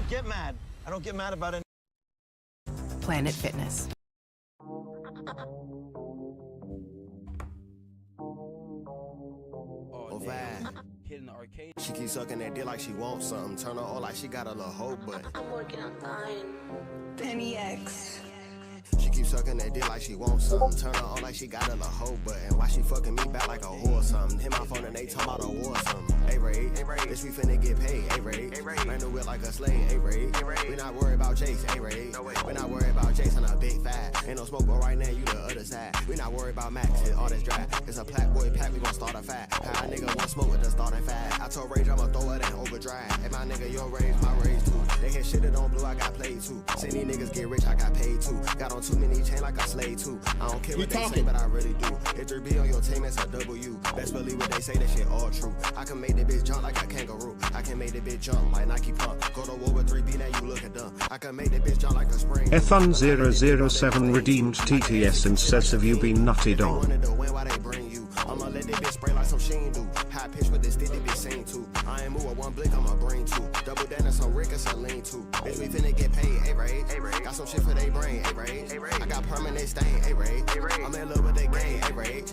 get mad. I don't get mad about it. Planet Fitness. Oh, hitting the arcade. She keep sucking that dick like she wants something. Turn her on like she got a little hoe butt. I'm working on dying. Penny X. She keep sucking that dick like she wants something. Turn her on like she got a little hoe butt. And why she fucking me back like a whore or something. Hit my phone and they talk about a war or something. Hey Ray, bitch we finna get paid. Hey Ray, ran the whip like a slave. Hey Ray, we not worried about Jace. Hey Ray, we not worried about Jace on a big fat. Ain't no smoke, but right now you the other side. We not worried about Max, it's all that's dry. It's a plat boy pack, we gon' start a fat. How a nigga want smoke with the starting fat. I told Rage I'ma throw it in overdrive. Hey my nigga, your rage, my rage too. They hit shit that on blue, I got played too. See these niggas get rich, I got paid too. Got on too many chain like a slave too. I don't care what they say, but I really do. If 3B on your team, it's a W. Best believe what they say, that shit all true. I can make that bitch jump like a kangaroo. I can make that bitch jump like Nike Pump. Go to war with 3B, now you look at them. I can make that bitch jump like a spring. Ethon007 redeemed TTS and says, have you been nutted on? I'ma let that bitch spray like some Sheen do. High pitch with this stick, that bitch sing too. I ain't move with one blick, I'ma bring two. Double down and some Rick and some lean too. Bitch, we finna get paid, hey Ray. Got some shit for they brain, hey Ray. I got permanent stain, hey Ray. I'm in love with they game, hey Ray.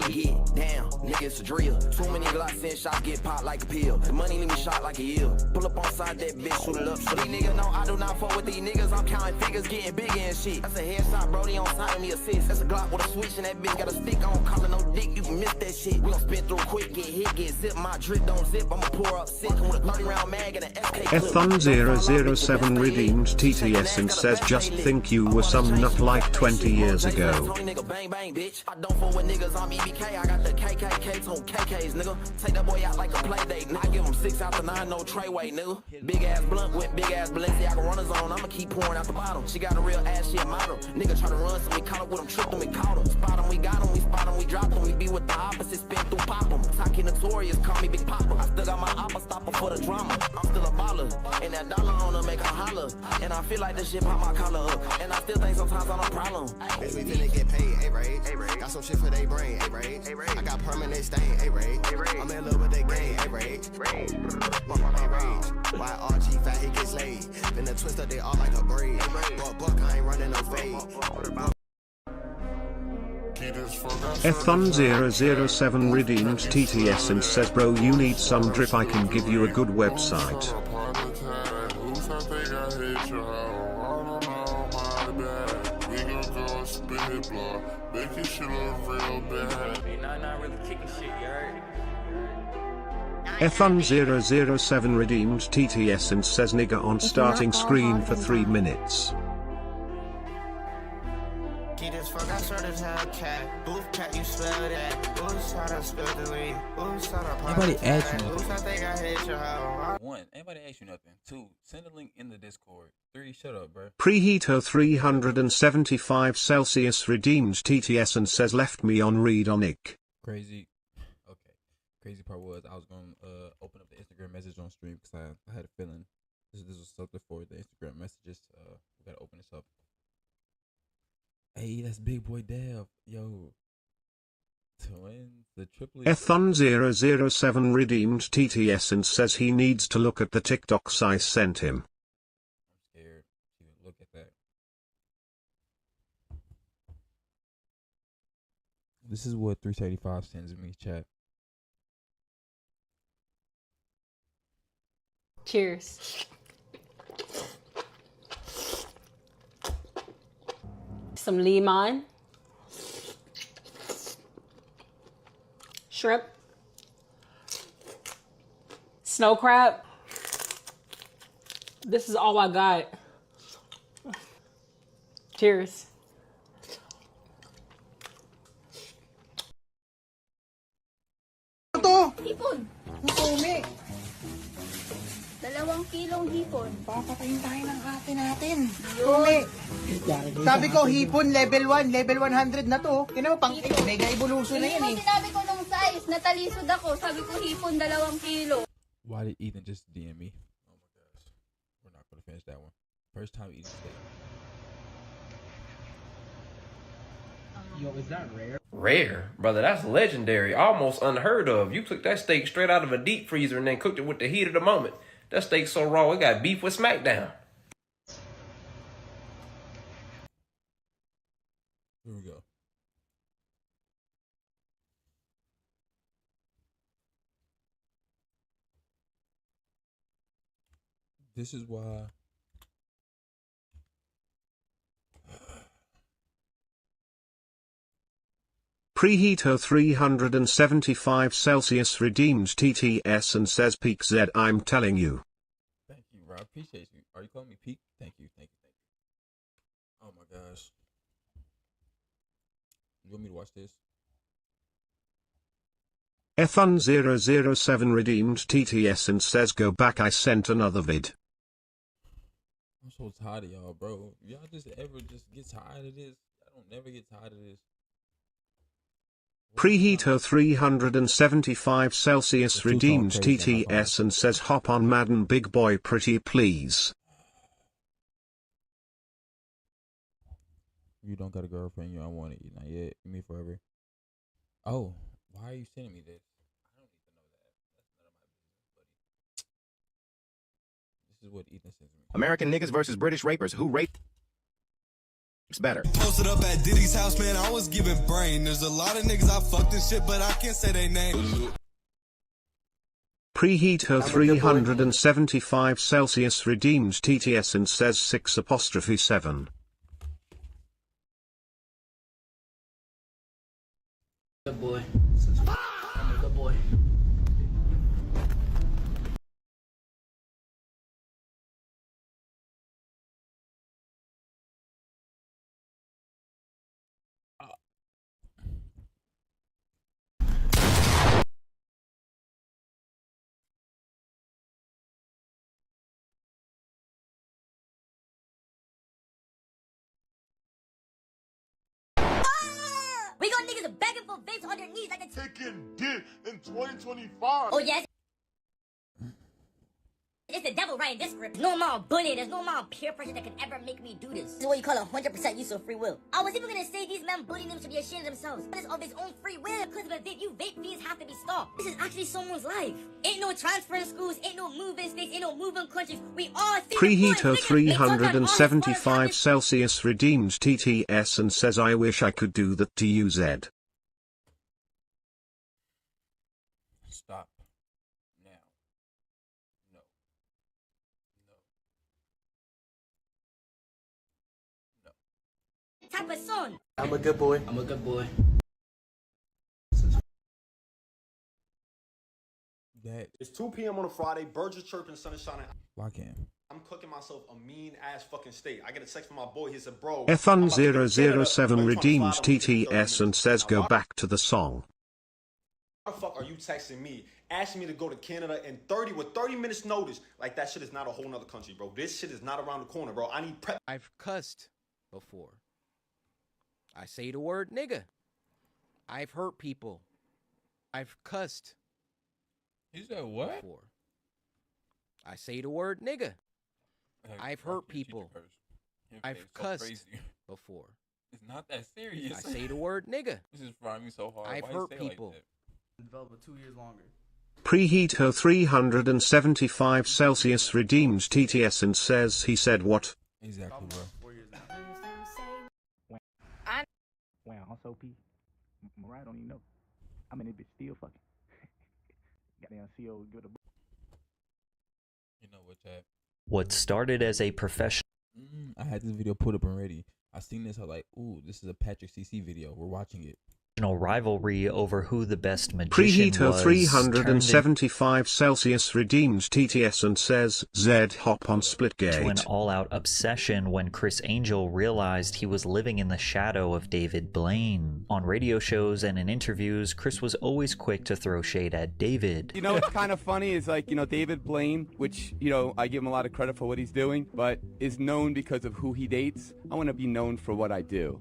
Yeah, damn, niggas a drill. Too many Glocks in shots get popped like a pill. The money leave me shot like a eel. Pull up on side that bitch, shoot it up. So these niggas know I do not fuck with these niggas. I'm counting figures, getting bigger and shit. That's a headshot, Brody on side of me assist. That's a Glock with a switch and that bitch got a stick. I don't call it no dick, you can miss that shit. We gon' spin through quick, get hit, get zip. My drip don't zip, I'ma pour up sick. With a 30 round mag and an SK clip. Ethon007 redeemed TTS and says, just think you were some nut like 20 years ago. Bang bang bitch. I don't fuck with niggas, I'm EBK. I got the KKKs on KKs, nigga. Take that boy out like a play date. I give him 6 out the 9, no treyway, nigga. Big ass blunt with big ass Balenciaga runners on. I'ma keep pouring out the bottom. She got a real ass shit model. Nigga try to run, so we caught up with him, tripped him, we caught him. Spot him, we got him, we spot him, we dropped him. We be with the opposite, spin through pop him. Taki Notorious, call me Big Papa. I still got my oppa stopper for the drama. I'm still a baller, and that dollar on her make her holler. And I feel like this shit pop my collar up. And I still think sometimes I'm a problem. Bitch, we finna get paid, hey Ray. Got some shit for they brain, hey Ray. I got permanent stain, hey Ray. I'm in love with they game, hey Ray. YRG fat, he gets laid. Then the twister, they all like a braid. Buck, I ain't running no fade. Ethon007 redeemed TTS and says, bro, you need some drip, I can give you a good website. Ethon007 redeemed TTS and says, nigga on starting screen for 3 minutes. Anybody ask you nothing? One, anybody ask you nothing? Two, send a link in the Discord. Three, shut up, bro. Preheato 375 Celsius redeemed TTS and says, left me on read on ick. Crazy. Okay. Crazy part was I was gonna open up the Instagram message on stream because I had a feeling this was something for the Instagram messages. We gotta open this up. Hey, that's Big Boy Dev. Yo. Twins, the triplet. Ethon007 redeemed TTS and says he needs to look at the TikToks I sent him. I'm scared to look at that. This is what 375 sends me, chat. Cheers. Some lemon. Shrimp. Snow crab. This is all I got. Cheers. Hipon. Masumi. 2 kilong hipon. Papatayin tayo ng ate natin. Sumi. Sabi ko, hipon, level 1, level 100 na to. Kino, pang mega evolution na yan eh. Sinabi ko nung size, natalisod ako. Sabi ko, hipon, 2 kilo. Why did Ethan just DM me? Oh my gosh. We're not going to finish that one. First time eating steak. Yo, is that rare? Rare? Brother, that's legendary. Almost unheard of. You took that steak straight out of a deep freezer and then cooked it with the heat of the moment. That steak so raw, it got beef with SmackDown. Here we go. This is why Preheater 375 Celsius redeemed TTS and says Peak Z, I'm telling you. Thank you, Rob. Appreciate you. Are you calling me Peak? Thank you, thank you, thank you. Oh my gosh. You want me to watch this? Ethon007 redeemed TTS and says go back, I sent another vid. I'm so tired of y'all, bro. Y'all just ever just get tired of this? I don't never get tired of this. Preheater 375 Celsius redeemed TTS and says hop on Madden big boy pretty please. You don't got a girlfriend, you don't want it, not yet. Me forever. Oh, why are you sending me this? I don't need to know that. That's none of my business, buddy. This is what Ethan sends me. American niggas versus British rapers. Who rapes better? Posted up at Diddy's house, man. I was giving brain. There's a lot of niggas I fucked and shit, but I can't say their name. Preheater 375 Celsius redeemed TTS and says 6'7". Good boy. I'm a good boy. We got niggas begging for vapes on their knees like it's taking dick in 2025. Oh yes. It's the devil writing this script. No amount of bullying, there's no amount of peer pressure that can ever make me do this. This is what you call 100% use of free will. I was even gonna say these men bullying them should be ashamed of themselves. But it's of his own free will. Because of a vape, you vape fiends have to be stopped. This is actually someone's life. Ain't no transferring schools, ain't no moving states, ain't no moving countries. We all see Preheater 375 Celsius redeemed TTS and says I wish I could do that to you Z. Stop. Now. No. No. No. Type of son. I'm a good boy. I'm a good boy. That. It's 2 p.m. on a Friday. Birds are chirping, sun is shining. Why can't? I'm cooking myself a mean ass fucking steak. I get a text from my boy. He said, "Bro." Ethon007 redeemed TTS and says go back to the song. Why the fuck are you texting me, asking me to go to Canada in 30 minutes notice? Like that shit is not a whole nother country, bro. This shit is not around the corner, bro. I need prep. I've cussed before. I say the word nigga. I've hurt people. I've cussed. You said what? Before. I say the word nigga. I've hurt people. I've cussed before. It's not that serious. I say the word nigga. This is frying me so hard. I've hurt people. Like Develop 2 years longer. Preheater 375 Celsius redeemed TTS and says he said what? Exactly, bro. Wow, I'm so P. Mariah don't even know. I mean, it bitch still fucking. Goddamn CO, give it a. You know what, Chad? What started as a professional. I had this video put up already. I seen this. I was like, ooh, this is a Patrick CC video. We're watching it. Rivalry over who the best magician Preheater was 375 Celsius redeemed TTS and says Z hop on Splitgate. To an all-out obsession when Criss Angel realized he was living in the shadow of David Blaine. On radio shows and in interviews, Criss was always quick to throw shade at David. You know what's kind of funny is like, David Blaine, which, I give him a lot of credit for what he's doing, but is known because of who he dates. I want to be known for what I do.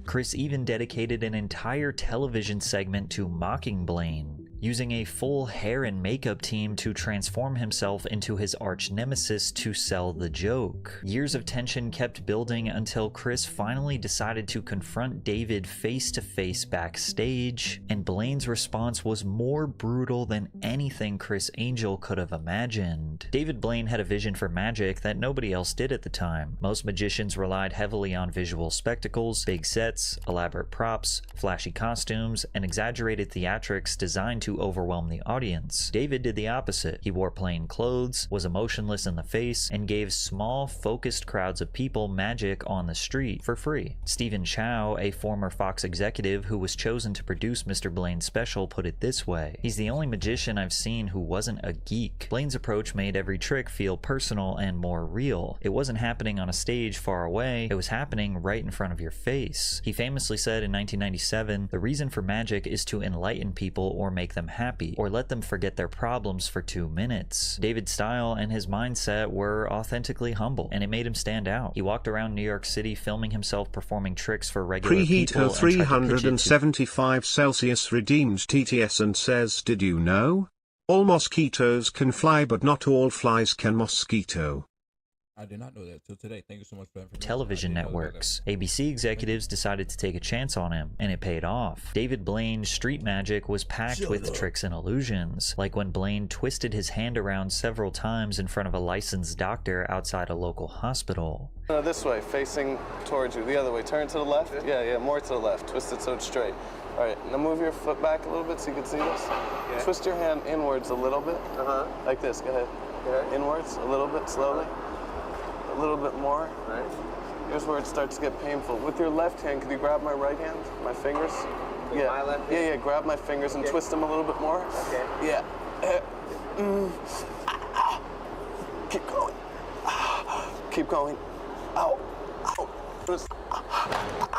Criss even dedicated an entire television segment to mocking Blaine. using a full hair and makeup team to transform himself into his arch nemesis to sell the joke. Years of tension kept building until Chris finally decided to confront David face to face backstage, and Blaine's response was more brutal than anything Criss Angel could have imagined. David Blaine had a vision for magic that nobody else did at the time. Most magicians relied heavily on visual spectacles, big sets, elaborate props, flashy costumes, and exaggerated theatrics designed to overwhelm the audience. David did the opposite. He wore plain clothes, was emotionless in the face, and gave small, focused crowds of people magic on the street for free. Stephen Chow, a former Fox executive who was chosen to produce Mr. Blaine's special, put it this way: "He's the only magician I've seen who wasn't a geek. Blaine's approach made every trick feel personal and more real. It wasn't happening on a stage far away, it was happening right in front of your face." He famously said in 1997, "The reason for magic is to enlighten people or make them happy, or let them forget their problems for 2 minutes." David's style and his mindset were authentically humble, and it made him stand out. He walked around New York City filming himself performing tricks for regular Preheat people. her 375 Celsius redeems TTS and says, "Did you know? All mosquitoes can fly, but not all flies can mosquito." I did not know that till today. Thank you so much for that information. Television networks. ABC executives decided to take a chance on him, and it paid off. David Blaine's street magic was packed with tricks and illusions, like when Blaine twisted his hand around several times in front of a licensed doctor outside a local hospital. This way, facing towards you. The other way. Turn to the left. Yeah, more to the left. Twist it so it's straight. All right, now move your foot back a little bit so you can see this. Yeah. Twist your hand inwards a little bit. Like this. Go ahead. Inwards, a little bit, slowly. A little bit more. Right. Here's where it starts to get painful. With your left hand, could you grab my right hand? My fingers? With my left hand? Yeah, grab my fingers and twist them a little bit more. Okay. Yeah. Keep going. Keep going. Ow. Ow.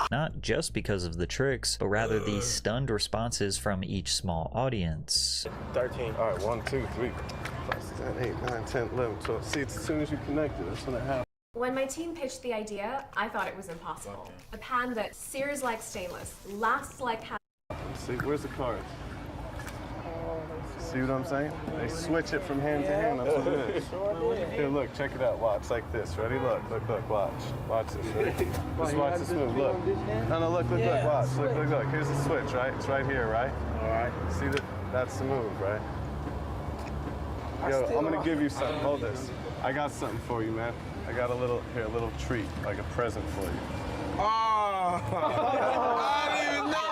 Not just because of the tricks, but rather the stunned responses from each small audience. 13. All right, 1, 2, 3, 5, 6, 7, 8, 9, 10, 11, 12. See, it's as soon as you connect it, that's when it happens. When my team pitched the idea, I thought it was impossible. A pan that sears like stainless, lasts like half. See, where's the cards? See what I'm saying? They switch it from hand to hand. That's what it is. Here, look, check it out. Watch, like this. Ready? Look, watch. Watch this. Ready? Just watch this move. Look. No, look, watch. Look. Here's the switch, right? It's right here, right? All right. See that? That's the move, right? Yo, I'm gonna give you something. Hold this. I got something for you, man. I got a little treat, like a present for you. Oh! I didn't even know.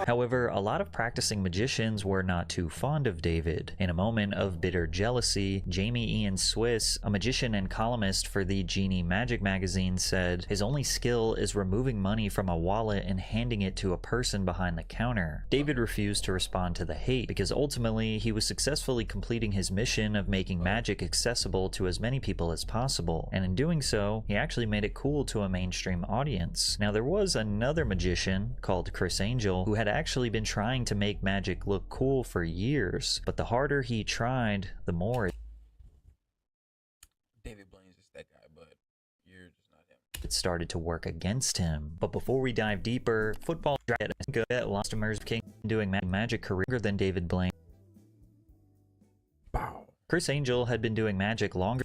However, a lot of practicing magicians were not too fond of David. In a moment of bitter jealousy, Jamie Ian Swiss, a magician and columnist for the Genie Magic magazine, said, "His only skill is removing money from a wallet and handing it to a person behind the counter." David refused to respond to the hate because ultimately he was successfully completing his mission of making magic accessible to as many people as possible, and in doing so, he actually made it cool to a mainstream audience. Now, there was another magician called Criss Angel who had actually been trying to make magic look cool for years, but the harder he tried, the more David Blaine's just that guy, but you're just not him. It started to work against him. But before we dive deeper, football customers King doing magic career than David Blaine. Wow. Criss Angel had been doing magic longer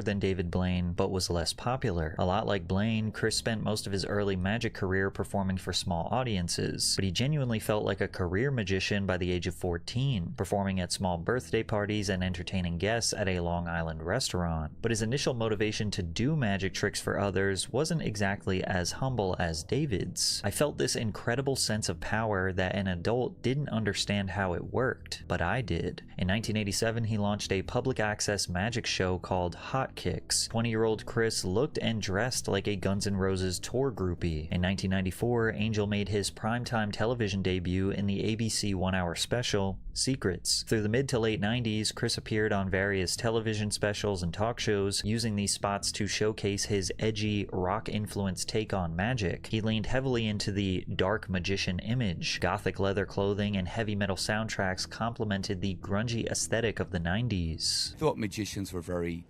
than David Blaine, but was less popular. A lot like Blaine, Criss spent most of his early magic career performing for small audiences, but he genuinely felt like a career magician by the age of 14, performing at small birthday parties and entertaining guests at a Long Island restaurant. But his initial motivation to do magic tricks for others wasn't exactly as humble as David's. "I felt this incredible sense of power that an adult didn't understand how it worked, but I did." In 1987, he launched a public access magic show called Hot Kicks. 20-year-old Criss looked and dressed like a Guns N' Roses tour groupie. In 1994, Angel made his primetime television debut in the ABC one-hour special, Secrets. Through the mid to late 90s, Criss appeared on various television specials and talk shows, using these spots to showcase his edgy, rock-influenced take on magic. He leaned heavily into the dark magician image. Gothic leather clothing and heavy metal soundtracks complemented the grungy aesthetic of the 90s. I thought magicians were very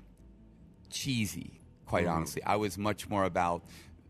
cheesy, quite honestly. I was much more about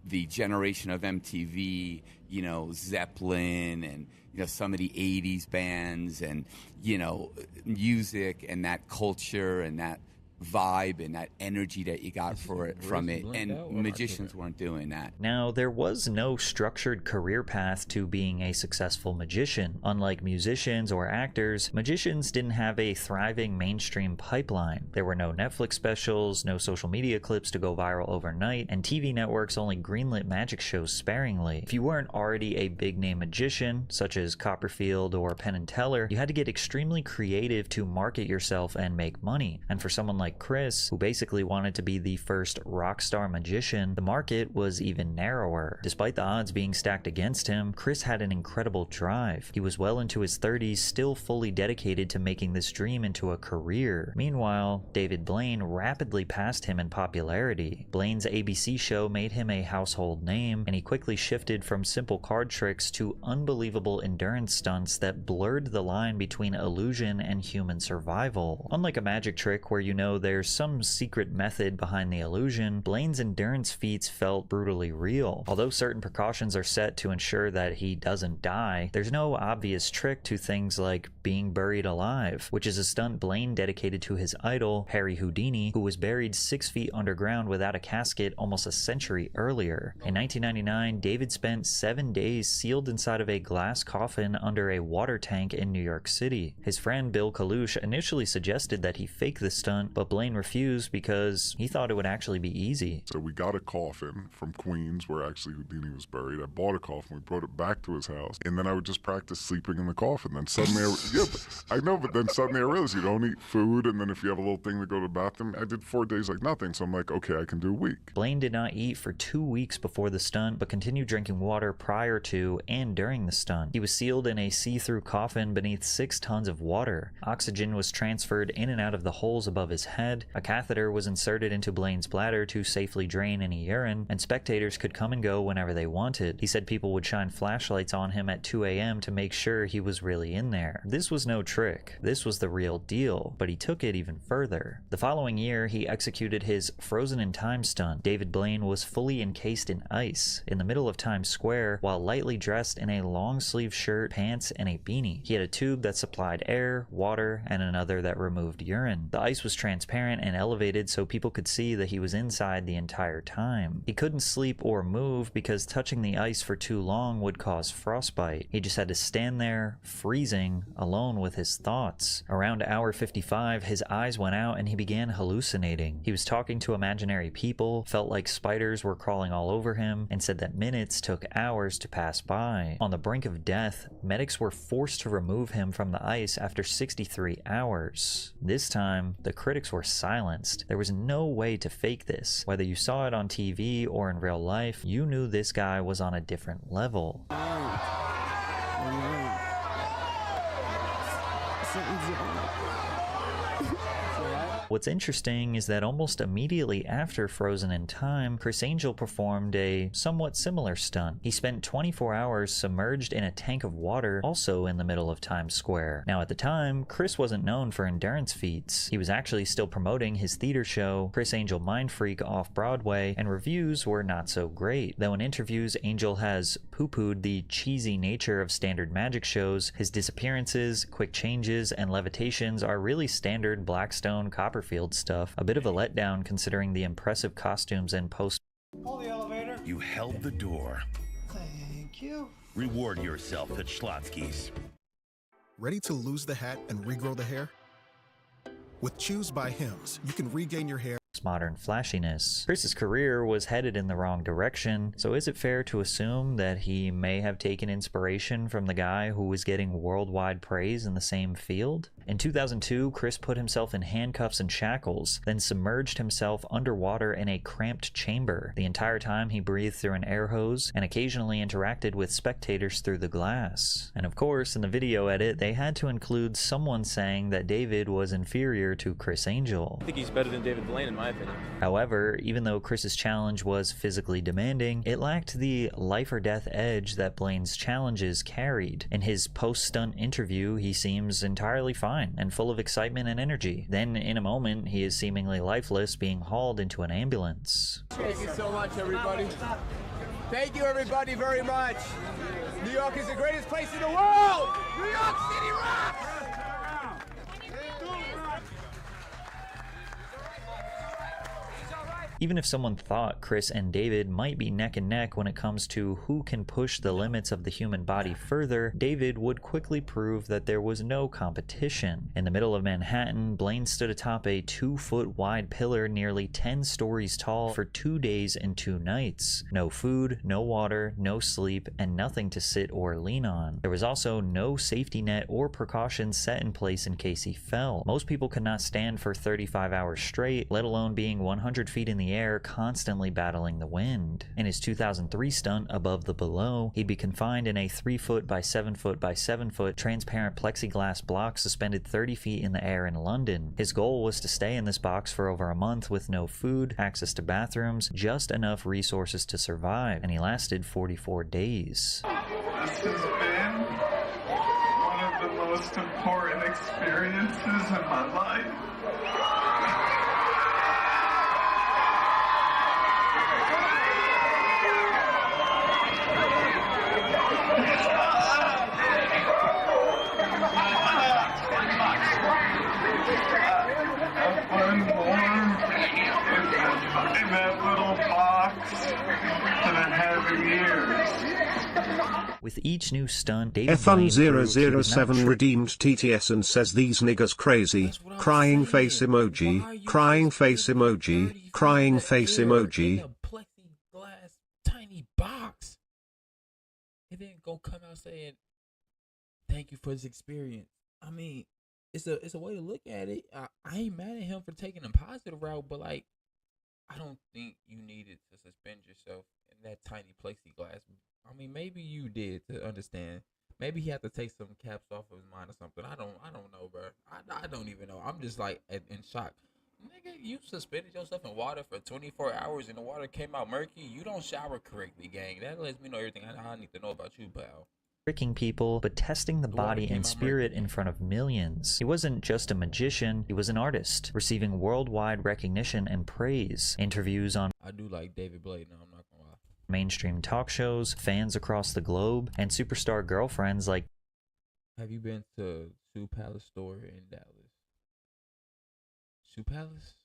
the generation of MTV, you know, Zeppelin and, you know, some of the 80s bands and, you know, music and that culture and that vibe and that energy that you got from it, and magicians weren't doing that. Now, there was no structured career path to being a successful magician. Unlike musicians or actors, magicians didn't have a thriving mainstream pipeline. There were no Netflix specials, no social media clips to go viral overnight, and TV networks only greenlit magic shows sparingly. If you weren't already a big-name magician, such as Copperfield or Penn and Teller, you had to get extremely creative to market yourself and make money. And for someone like Chris, who basically wanted to be the first rock star magician, the market was even narrower. Despite the odds being stacked against him, Chris had an incredible drive. He was well into his 30s, still fully dedicated to making this dream into a career. Meanwhile, David Blaine rapidly passed him in popularity. Blaine's ABC show made him a household name, and he quickly shifted from simple card tricks to unbelievable endurance stunts that blurred the line between illusion and human survival. Unlike a magic trick where you know there's some secret method behind the illusion, Blaine's endurance feats felt brutally real. Although certain precautions are set to ensure that he doesn't die, there's no obvious trick to things like being buried alive, which is a stunt Blaine dedicated to his idol, Harry Houdini, who was buried 6 feet underground without a casket almost a century earlier. In 1999, David spent 7 days sealed inside of a glass coffin under a water tank in New York City. His friend Bill Kalush initially suggested that he fake the stunt, but Blaine refused because he thought it would actually be easy. So we got a coffin from Queens where actually Houdini was buried. I bought a coffin, we brought it back to his house, and then I would just practice sleeping in the coffin. Then suddenly, but then suddenly I realized you don't eat food, and then if you have a little thing to go to the bathroom, I did 4 days like nothing, so I'm like, okay, I can do a week. Blaine did not eat for 2 weeks before the stunt, but continued drinking water prior to and during the stunt. He was sealed in a see-through coffin beneath 6 tons of water. Oxygen was transferred in and out of the holes above his head. A catheter was inserted into Blaine's bladder to safely drain any urine, and spectators could come and go whenever they wanted. He said people would shine flashlights on him at 2 a.m. to make sure he was really in there. This was no trick. This was the real deal, but he took it even further. The following year, he executed his Frozen in Time stunt. David Blaine was fully encased in ice in the middle of Times Square while lightly dressed in a long-sleeve shirt, pants, and a beanie. He had a tube that supplied air, water, and another that removed urine. The ice was transparent and elevated so people could see that he was inside the entire time. He couldn't sleep or move because touching the ice for too long would cause frostbite. He just had to stand there, freezing, alone with his thoughts. Around hour 55, his eyes went out and he began hallucinating. He was talking to imaginary people, felt like spiders were crawling all over him, and said that minutes took hours to pass by. On the brink of death, medics were forced to remove him from the ice after 63 hours. This time, the critics were silenced. There was no way to fake this. Whether you saw it on TV or in real life, you knew this guy was on a different level. What's interesting is that almost immediately after Frozen in Time, Criss Angel performed a somewhat similar stunt. He spent 24 hours submerged in a tank of water, also in the middle of Times Square. Now at the time, Chris wasn't known for endurance feats. He was actually still promoting his theater show, Criss Angel Mind Freak, off Broadway, and reviews were not so great. Though in interviews, Angel has poo-pooed the cheesy nature of standard magic shows, his disappearances, quick changes, and levitations are really standard Blackstone, Copperfield stuff. A bit of a letdown considering the impressive costumes and post. Call the elevator. You held the door. Thank you. Reward yourself at Schlotsky's. Ready to lose the hat and regrow the hair? With Choose by Hims, you can regain your hair. Modern flashiness. Chris's career was headed in the wrong direction, so is it fair to assume that he may have taken inspiration from the guy who was getting worldwide praise in the same field? In 2002, Chris put himself in handcuffs and shackles, then submerged himself underwater in a cramped chamber. The entire time he breathed through an air hose and occasionally interacted with spectators through the glass. And of course, in the video edit, they had to include someone saying that David was inferior to Criss Angel. I think he's better than David Blaine in my opinion. However, even though Chris's challenge was physically demanding, it lacked the life or death edge that Blaine's challenges carried. In his post-stunt interview, he seems entirely fine and full of excitement and energy. Then, in a moment, he is seemingly lifeless, being hauled into an ambulance. Thank you so much, everybody. Thank you, everybody, very much. New York is the greatest place in the world. New York City rocks. Even if someone thought Chris and David might be neck and neck when it comes to who can push the limits of the human body further, David would quickly prove that there was no competition. In the middle of Manhattan, Blaine stood atop a 2-foot wide pillar nearly 10 stories tall for 2 days and 2 nights. No food, no water, no sleep, and nothing to sit or lean on. There was also no safety net or precautions set in place in case he fell. Most people could not stand for 35 hours straight, let alone being 100 feet in the air, constantly battling the wind. In his 2003 stunt, Above the Below, he'd be confined in a 3-foot by 7-foot by 7-foot transparent plexiglass block suspended 30 feet in the air in London. His goal was to stay in this box for over a month with no food, access to bathrooms, just enough resources to survive, and he lasted 44 days. This has been one of the most important experiences in my life. In that little box that I have in years. With each new stunt, David Blaine proved he was not Ethon007 redeemed TTS and says these niggas crazy. Crying face emoji, crying face emoji, crying face emoji. Plexiglass tiny box. And then go come out saying, thank you for this experience. I mean, it's a way to look at it. I ain't mad at him for taking a positive route, but like, I don't think you needed to suspend yourself in that tiny plexiglass. I mean, maybe you did to understand. Maybe he had to take some caps off of his mind or something. I don't know, bro. I don't even know. I'm just like in shock. Nigga, you suspended yourself in water for 24 hours and the water came out murky. You don't shower correctly, gang. That lets me know everything I need to know about you, pal. Tricking people, but testing the body and spirit in front of millions. He wasn't just a magician, he was an artist, receiving worldwide recognition and praise. Interviews on I do like David Blaine, no, I'm not gonna lie. Mainstream talk shows, fans across the globe, and superstar girlfriends like Have you been to Shoe Palace store in Dallas? Shoe Palace?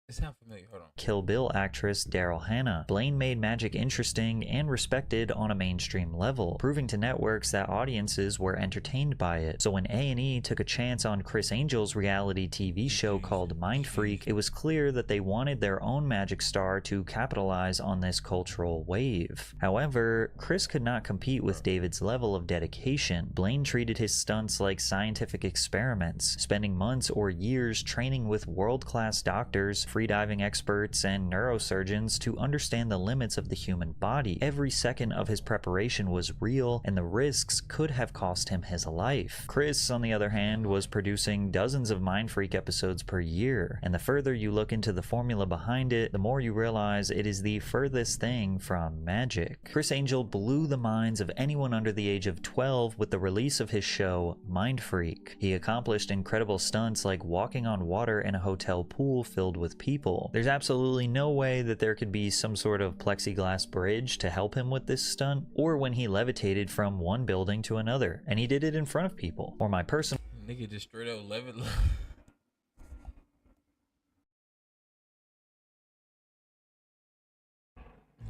It sounds familiar. Hold on. Kill Bill actress Daryl Hannah. Blaine made magic interesting and respected on a mainstream level, proving to networks that audiences were entertained by it. So when A&E took a chance on Criss Angel's reality TV show called Mind Freak, it was clear that they wanted their own magic star to capitalize on this cultural wave. However, Criss could not compete with David's level of dedication. Blaine treated his stunts like scientific experiments, spending months or years training with world-class doctors, freediving experts, and neurosurgeons to understand the limits of the human body. Every second of his preparation was real, and the risks could have cost him his life. Criss, on the other hand, was producing dozens of Mind Freak episodes per year, and the further you look into the formula behind it, the more you realize it is the furthest thing from magic. Criss Angel blew the minds of anyone under the age of 12 with the release of his show, Mind Freak. He accomplished incredible stunts like walking on water in a hotel pool filled with people. There's absolutely no way that there could be some sort of plexiglass bridge to help him with this stunt, or when he levitated from one building to another, and he did it in front of people. Or my personal Nigga just straight up levitate.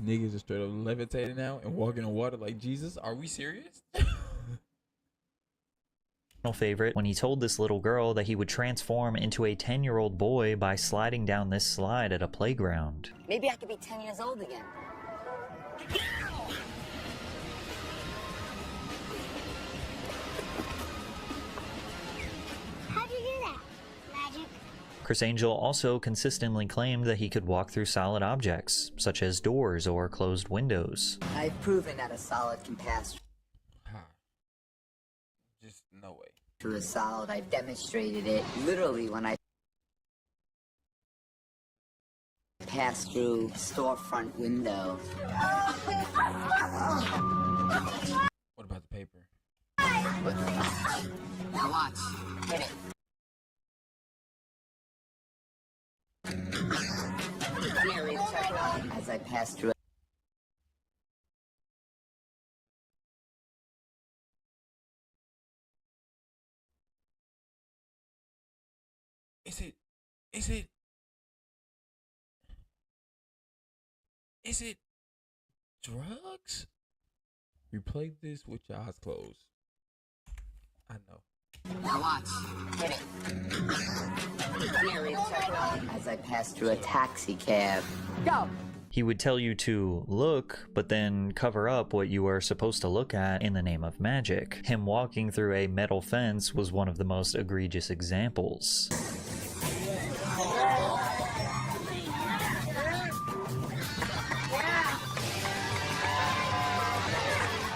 Niggas just straight up levitating now and walking on water like Jesus. Are we serious? favorite when he told this little girl that he would transform into a 10-year-old boy by sliding down this slide at a playground. Maybe I could be 10 years old again. How'd you do that? Magic. Criss Angel also consistently claimed that he could walk through solid objects, such as doors or closed windows. I've proven that a solid can pass. Just no way. Through a solid, I've demonstrated it literally when I passed through a storefront window. What about the paper? Now watch. Hit it. As I passed through Is it drugs? You played this with your eyes closed. I know. Now watch. Hit it. As I pass through a taxi cab. Go! He would tell you to look, but then cover up what you are supposed to look at in the name of magic. Him walking through a metal fence was one of the most egregious examples.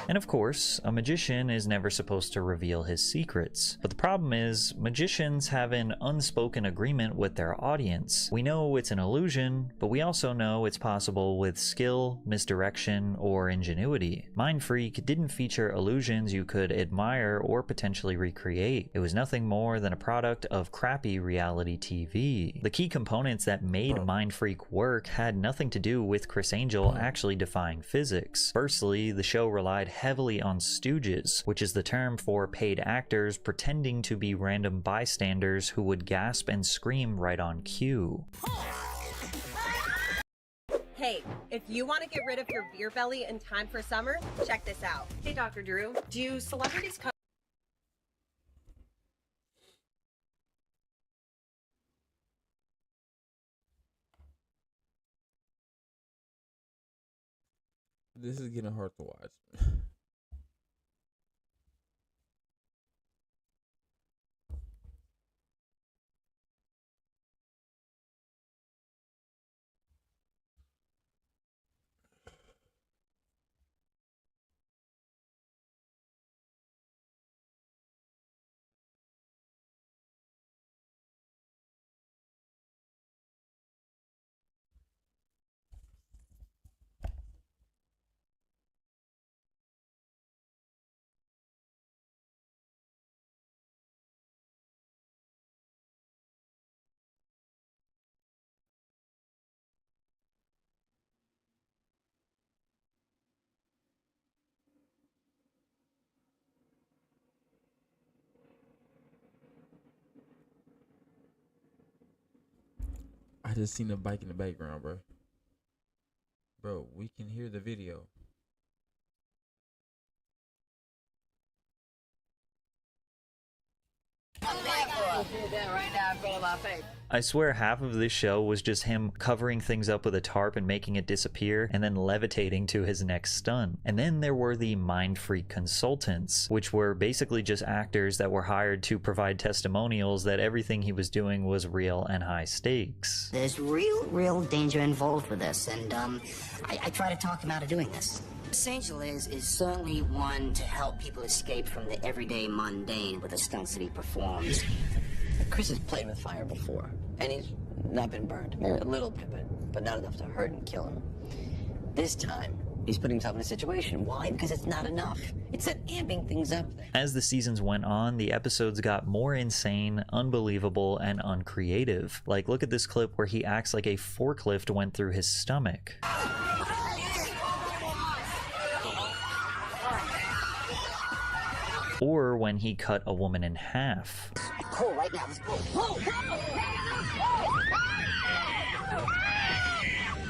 And of course, a magician is never supposed to reveal his secrets. But the problem is, magicians have an unspoken agreement with their audience. We know it's an illusion, but we also know it's possible with skill, misdirection, or ingenuity. Mind Freak didn't feature illusions you could admire or potentially recreate. It was nothing more than a product of crappy reality TV. The key components that made Mind Freak work had nothing to do with Criss Angel actually defying physics. Firstly, the show relied heavily on stooges, which is the term for paid actors pretending to be random bystanders who would gasp and scream right on cue. Hey, if you want to get rid of your beer belly in time for summer, check this out. Hey, Dr. Drew, do celebrities come? This is getting hard to watch. I just seen a bike in the background, bro. Bro, we can hear the video. I swear half of this show was just him covering things up with a tarp and making it disappear, and then levitating to his next stunt. And then there were the Mind Freak consultants, which were basically just actors that were hired to provide testimonials that everything he was doing was real and high stakes. There's real danger involved with this, and I try to talk him out of doing this. Criss Angel is certainly one to help people escape from the everyday mundane with the stunts that he performs. Chris has played with fire before, and he's not been burned. A little bit, but not enough to hurt and kill him. This time, he's putting himself in a situation. Why? Because it's not enough. It's that amping things up. As the seasons went on, the episodes got more insane, unbelievable, and uncreative. Like, look at this clip where he acts like a forklift went through his stomach. Or when he cut a woman in half. Pull right now. Let's pull.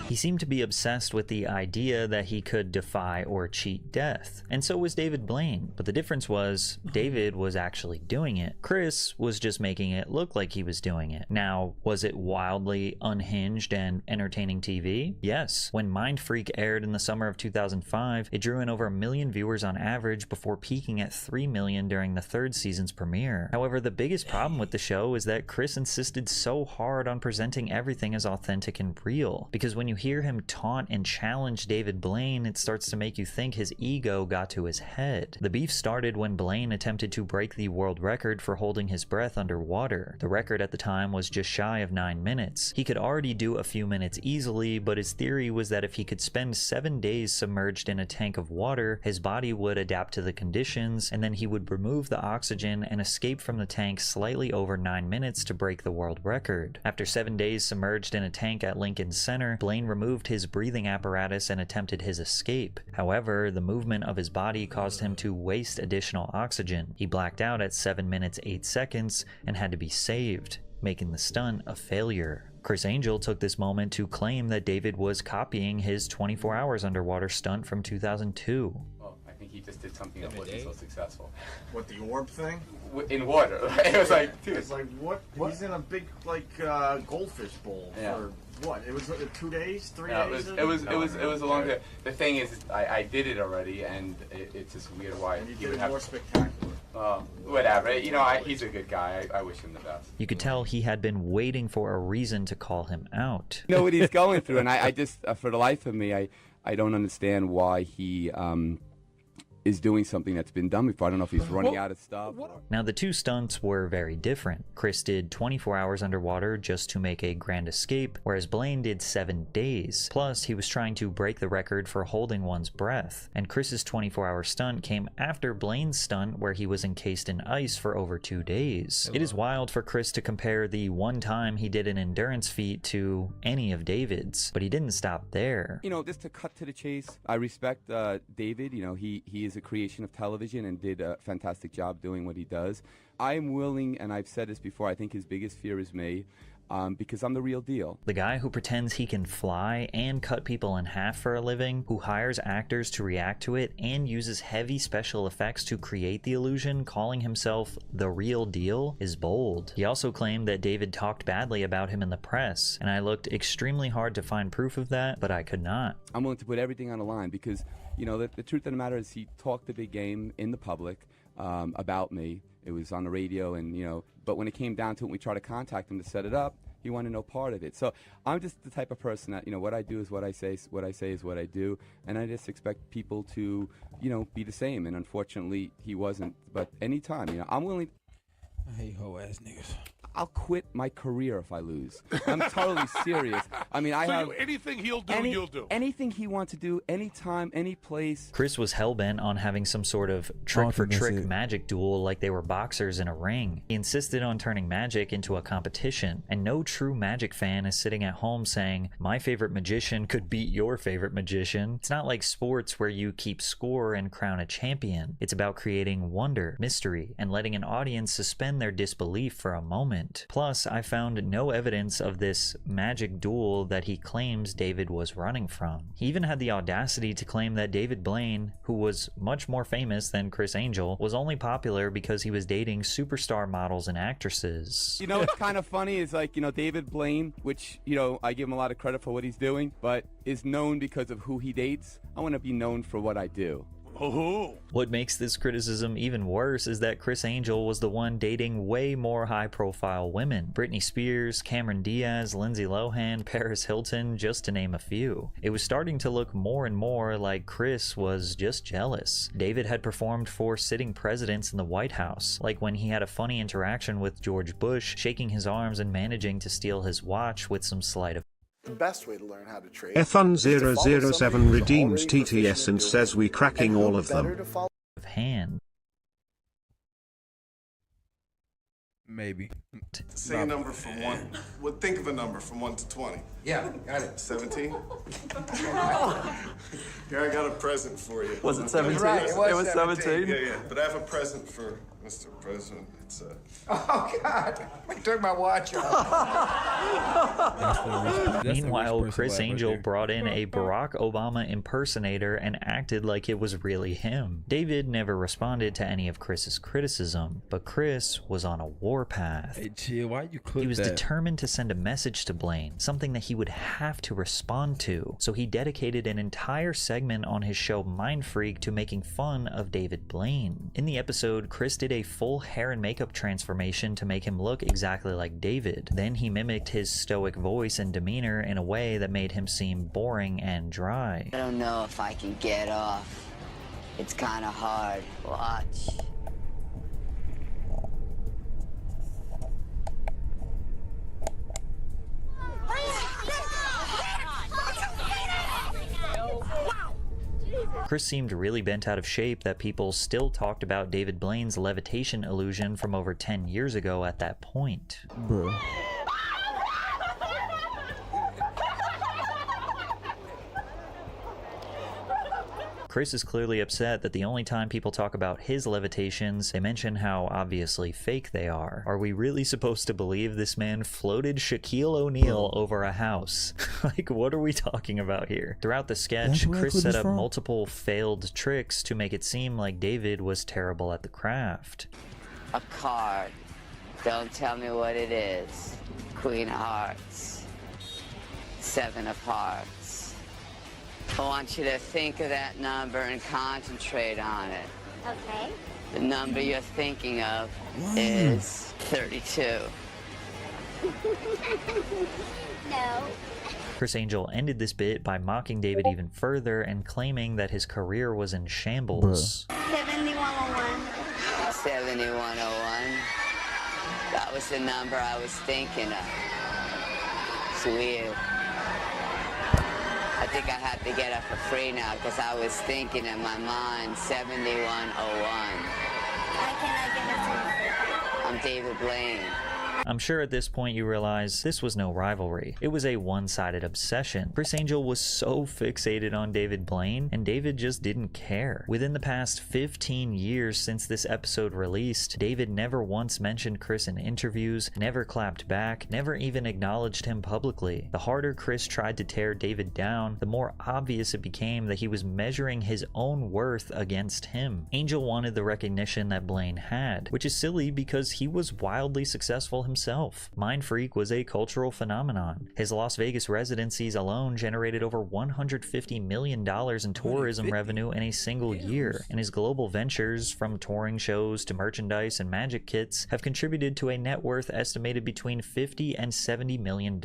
He seemed to be obsessed with the idea that he could defy or cheat death. And so was David Blaine, but the difference was David was actually doing it. Chris was just making it look like he was doing it. Now, was it wildly unhinged and entertaining TV? Yes. When Mind Freak aired in the summer of 2005, it drew in over 1 million viewers on average before peaking at 3 million during the 3rd season's premiere. However, the biggest problem with the show is that Chris insisted so hard on presenting everything as authentic and real, because when you hear him taunt and challenge David Blaine, it starts to make you think his ego got to his head. The beef started when Blaine attempted to break the world record for holding his breath underwater. The record at the time was just shy of 9 minutes. He could already do a few minutes easily, but his theory was that if he could spend 7 days submerged in a tank of water, his body would adapt to the conditions, and then he would remove the oxygen and escape from the tank slightly over 9 minutes to break the world record. After 7 days submerged in a tank at Lincoln Center, Blaine removed his breathing apparatus and attempted his escape. However, the movement of his body caused him to waste additional oxygen. He blacked out at 7 minutes 8 seconds and had to be saved. making the stunt a failure. Criss Angel took this moment to claim that David was copying his 24 hours underwater stunt from 2002. I think he just did something that wasn't so successful. What, the orb thing? In water. It was like, dude. It's like, what? He's in a big, like, goldfish bowl for what? It was 2 days, 3 days? It was a long day. The thing is, I did it already, and it's just weird why And you he did would it have more spectacular. Whatever. You know, he's a good guy. I wish him the best. You could tell he had been waiting for a reason to call him out. You know what he's going through, and I just, for the life of me, I don't understand why he is doing something that's been done before. I don't know if he's running out of stuff. Now, the two stunts were very different. Criss did 24 hours underwater just to make a grand escape, whereas Blaine did 7 days. Plus, he was trying to break the record for holding one's breath. And Chris's 24-hour stunt came after Blaine's stunt, where he was encased in ice for over 2 days. It is wild for Criss to compare the one time he did an endurance feat to any of David's, but he didn't stop there. You know, just to cut to the chase, I respect David. You know, he is a creation of television and did a fantastic job doing what he does. I'm willing, and I've said this before, I think his biggest fear is me, because I'm the real deal. The guy who pretends he can fly and cut people in half for a living, who hires actors to react to it and uses heavy special effects to create the illusion, calling himself the real deal, is bold. He also claimed that David talked badly about him in the press, and I looked extremely hard to find proof of that, but I could not. I'm willing to put everything on the line because, you know, the truth of the matter is he talked a big game in the public about me. It was on the radio, and, you know, but when it came down to it, we tried to contact him to set it up. He wanted no part of it. So I'm just the type of person that, you know, what I do is what I say is what I do, and I just expect people to, you know, be the same. And unfortunately, he wasn't. But anytime, you know, I'm willing. I hate hoe ass niggas. I'll quit my career if I lose. I'm totally serious. I mean, I have anything he'll do, you'll do. Anything he wants to do, anytime, any place. Criss was hellbent on having some sort of trick-for-trick magic duel like they were boxers in a ring. He insisted on turning magic into a competition, and no true magic fan is sitting at home saying, my favorite magician could beat your favorite magician. It's not like sports where you keep score and crown a champion. It's about creating wonder, mystery, and letting an audience suspend their disbelief for a moment. Plus, I found no evidence of this magic duel that he claims David was running from. He even had the audacity to claim that David Blaine, who was much more famous than Criss Angel, was only popular because he was dating superstar models and actresses. You know, what's kind of funny is, like, you know, David Blaine, which, you know, I give him a lot of credit for what he's doing, but is known because of who he dates. I want to be known for what I do. What makes this criticism even worse is that Criss Angel was the one dating way more high-profile women. Britney Spears, Cameron Diaz, Lindsay Lohan, Paris Hilton, just to name a few. It was starting to look more and more like Criss was just jealous. David had performed for sitting presidents in the White House, like when he had a funny interaction with George Bush, shaking his arms and managing to steal his watch with some sleight of The best way to learn how to trade. Fun007 redeems TTS and says we cracking all of them. hand. Maybe. Say a number from 1. Well, think of a number from 1 to 20. Yeah, got it. 17? Here, I got a present for you. Was it 17? Right, it was 17. Yeah. But I have a present for Mr. President. It's Oh, God. We took my watch off. Meanwhile, Criss Angel brought in a Barack Obama impersonator and acted like it was really him. David never responded to any of Chris's criticism, but Criss was on a warpath. Hey, chill, why you clip He was that? determined to send a message to Blaine, something that he would have to respond to. So he dedicated an entire segment on his show Mind Freak to making fun of David Blaine. In the episode, Criss did a full hair and makeup transformation to make him look exactly like David. Then he mimicked his stoic voice and demeanor in a way that made him seem boring and dry. I don't know if I can get off. It's kind of hard. Watch. Criss seemed really bent out of shape that people still talked about David Blaine's levitation illusion from over 10 years ago at that point. Bro. Chris is clearly upset that the only time people talk about his levitations, they mention how obviously fake they are. Are we really supposed to believe this man floated Shaquille O'Neal over a house? Like, what are we talking about here? Throughout the sketch, Chris set up multiple failed tricks to make it seem like David was terrible at the craft. A card. Don't tell me what it is. Queen of Hearts. 7 of Hearts. I want you to think of that number and concentrate on it. Okay. The number you're thinking of is 32. No. Criss Angel ended this bit by mocking David even further and claiming that his career was in shambles. 7101. 7101. That was the number I was thinking of. It's weird. I think I have to get up for free now because I was thinking in my mind 7101. Why can't I get it? I'm David Blaine. I'm sure at this point you realize this was no rivalry. It was a one-sided obsession. Criss Angel was so fixated on David Blaine, and David just didn't care. Within the past 15 years since this episode released, David never once mentioned Criss in interviews, never clapped back, never even acknowledged him publicly. The harder Criss tried to tear David down, the more obvious it became that he was measuring his own worth against him. Angel wanted the recognition that Blaine had, which is silly because he was wildly successful himself. Mind Freak was a cultural phenomenon. His Las Vegas residencies alone generated over $150 million in tourism revenue in a single year, and his global ventures, from touring shows to merchandise and magic kits, have contributed to a net worth estimated between $50 and $70 million.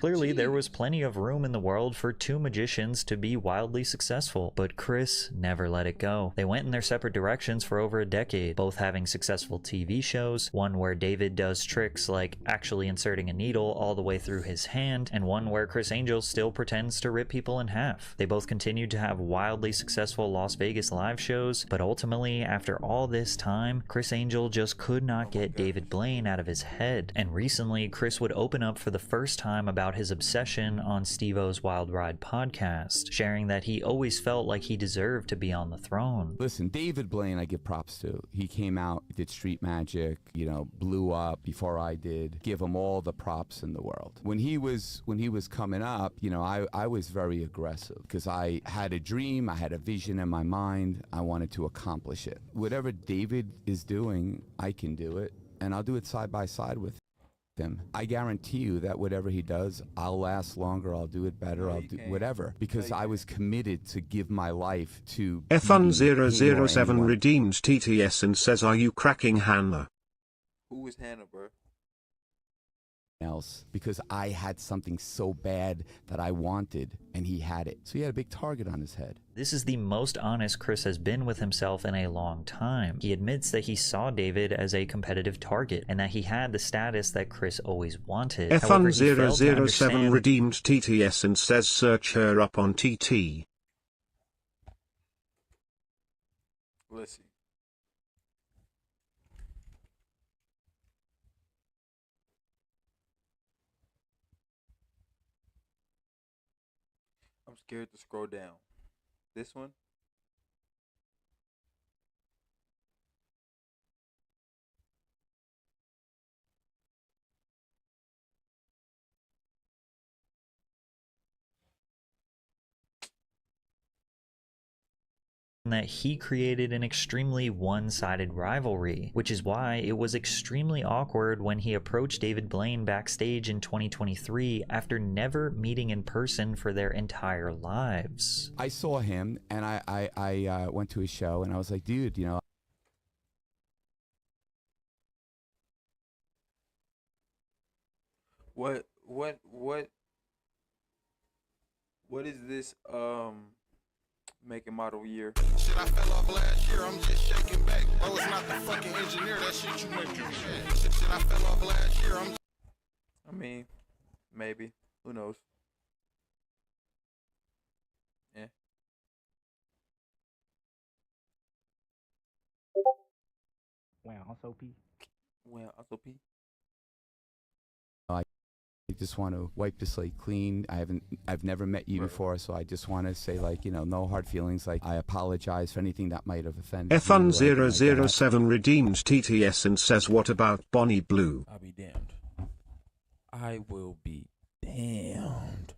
Clearly, there was plenty of room in the world for two magicians to be wildly successful, but Criss never let it go. They went in their separate directions for over a decade, both having successful TV shows, one where David does tricks like actually inserting a needle all the way through his hand, and one where Criss Angel still pretends to rip people in half. They both continued to have wildly successful Las Vegas live shows, but ultimately, after all this time, Criss Angel just could not get David Blaine out of his head. And recently, Criss would open up for the first time about his obsession on Steve-O's Wild Ride podcast, sharing that he always felt like he deserved to be on the throne. Listen, David Blaine, I give props to. He came out, did Street Magic, blew up before I did. Give him all the props in the world. When he was coming up, I was very aggressive because I had a dream, I had a vision in my mind, I wanted to accomplish it. Whatever David is doing, I can do it, and I'll do it side by side with him. I guarantee you that whatever he does, I'll last longer, I'll do it better, I'll do whatever, because I was committed to give my life to F1007 redeemed TTS and says, "Are you cracking Hannah?" Who is Hannah, bro? Else, because I had something so bad that I wanted, and he had it. So he had a big target on his head. This is the most honest Criss has been with himself in a long time. He admits that he saw David as a competitive target, and that he had the status that Criss always wanted. F1007 redeemed TTS and says, "Search her up on TT." Let's see. I'm scared to scroll down. This one? That he created an extremely one-sided rivalry, which is why it was extremely awkward when he approached David Blaine backstage in 2023 after never meeting in person for their entire lives. I saw him, and I went to his show, and I was like, dude, What is this make and model year? Shit, I fell off last year, I'm just shaking back. Bro, it's not the fucking engineer, that shit you make your shit. Shit, I fell off last year, I mean, maybe. Who knows? Yeah. Wow, SOP. Well, SOP. I just want to wipe the slate clean. I've never met you before, so I just want to say, like, you know, no hard feelings. Like, I apologize for anything that might have offended you. Ethon007 redeemed TTS and says, what about Bonnie Blue? I'll be damned. I will be damned.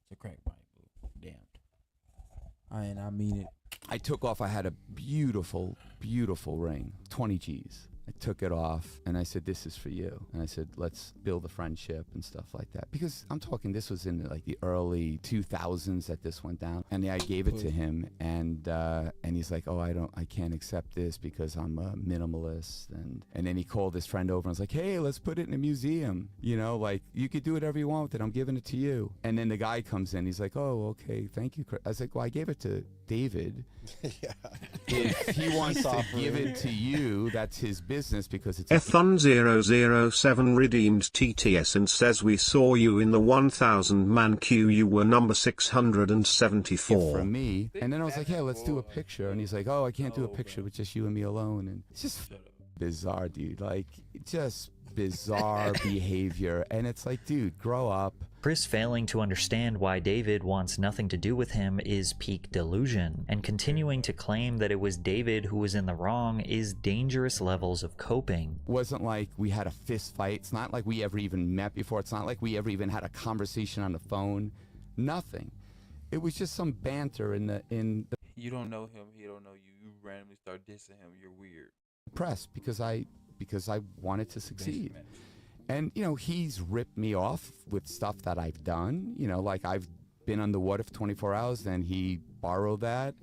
To crack Bonnie Blue. Damned. I mean it. I took off. I had a beautiful, beautiful ring, 20 G's. I took it off and I said, this is for you. And I said, let's build a friendship and stuff like that. Because I'm talking, this was in like the early 2000s that this went down. And I gave it to him and he's like, oh, I can't accept this because I'm a minimalist. And then he called his friend over and was like, hey, let's put it in a museum. You know, like, you could do whatever you want with it. I'm giving it to you. And then the guy comes in. He's like, oh, okay, thank you, Chris. I was like, well, I gave it to David. If he wants to give it to you, that's his business because it's Ethon007 redeemed TTS and says, we saw you in the 1000 man queue. You were number 674. From me. And then I was like, yeah, let's do a picture. And he's like, oh, I can't do a picture with just you and me alone. And it's just bizarre, dude. Like, just bizarre behavior. And it's like, dude, grow up. Chris failing to understand why David wants nothing to do with him is peak delusion, and continuing to claim that it was David who was in the wrong is dangerous levels of coping. Wasn't like we had a fist fight. It's not like we ever even met before. It's not like we ever even had a conversation on the phone. Nothing. It was just some banter in the You don't know him, he don't know you. You randomly start dissing him. You're weird. press because I wanted to succeed. And, you know, he's ripped me off with stuff that I've done. You know, like I've been underwater for 24 hours, then he borrowed that,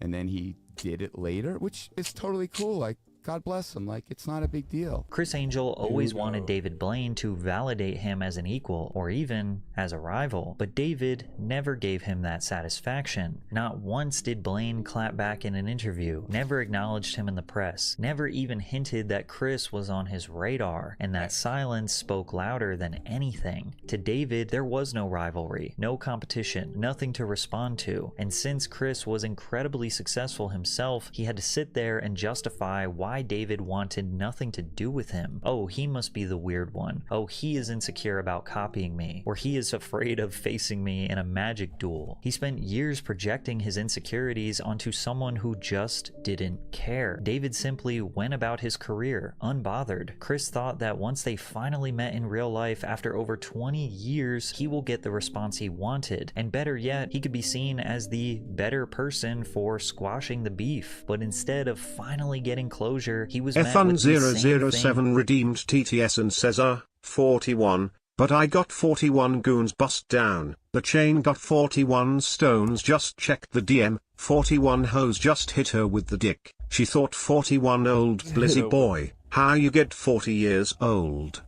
and then he did it later, which is totally cool. Like, God bless him. Like, it's not a big deal. Criss Angel always wanted David Blaine to validate him as an equal, or even as a rival, but David never gave him that satisfaction. Not once did Blaine clap back in an interview, never acknowledged him in the press, never even hinted that Chris was on his radar, and that silence spoke louder than anything. To David, there was no rivalry, no competition, nothing to respond to, and since Chris was incredibly successful himself, he had to sit there and justify why David wanted nothing to do with him. Oh, he must be the weird one. Oh, he is insecure about copying me. Or he is afraid of facing me in a magic duel. He spent years projecting his insecurities onto someone who just didn't care. David simply went about his career, unbothered. Chris thought that once they finally met in real life after over 20 years, he will get the response he wanted. And better yet, he could be seen as the better person for squashing the beef. But instead of finally getting closure, he was met with the same Ethon007 thing. redeemed TTS and says, 41, but I got 41 goons bust down, the chain got 41 stones, just checked the DM, 41 hoes just hit her with the dick, she thought 41 old blizzy boy, how you get 40 years old.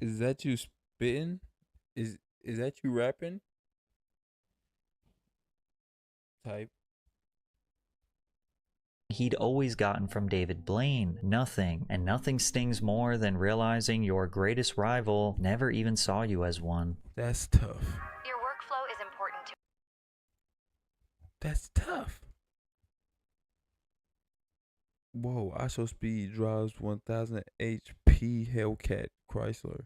Is that you spitting? Is that you rapping? Type. He'd always gotten from David Blaine. Nothing. And nothing stings more than realizing your greatest rival never even saw you as one. That's tough. Your workflow is important to... That's tough. Whoa, ISO speed drives 1000 HP Hellcat Chrysler.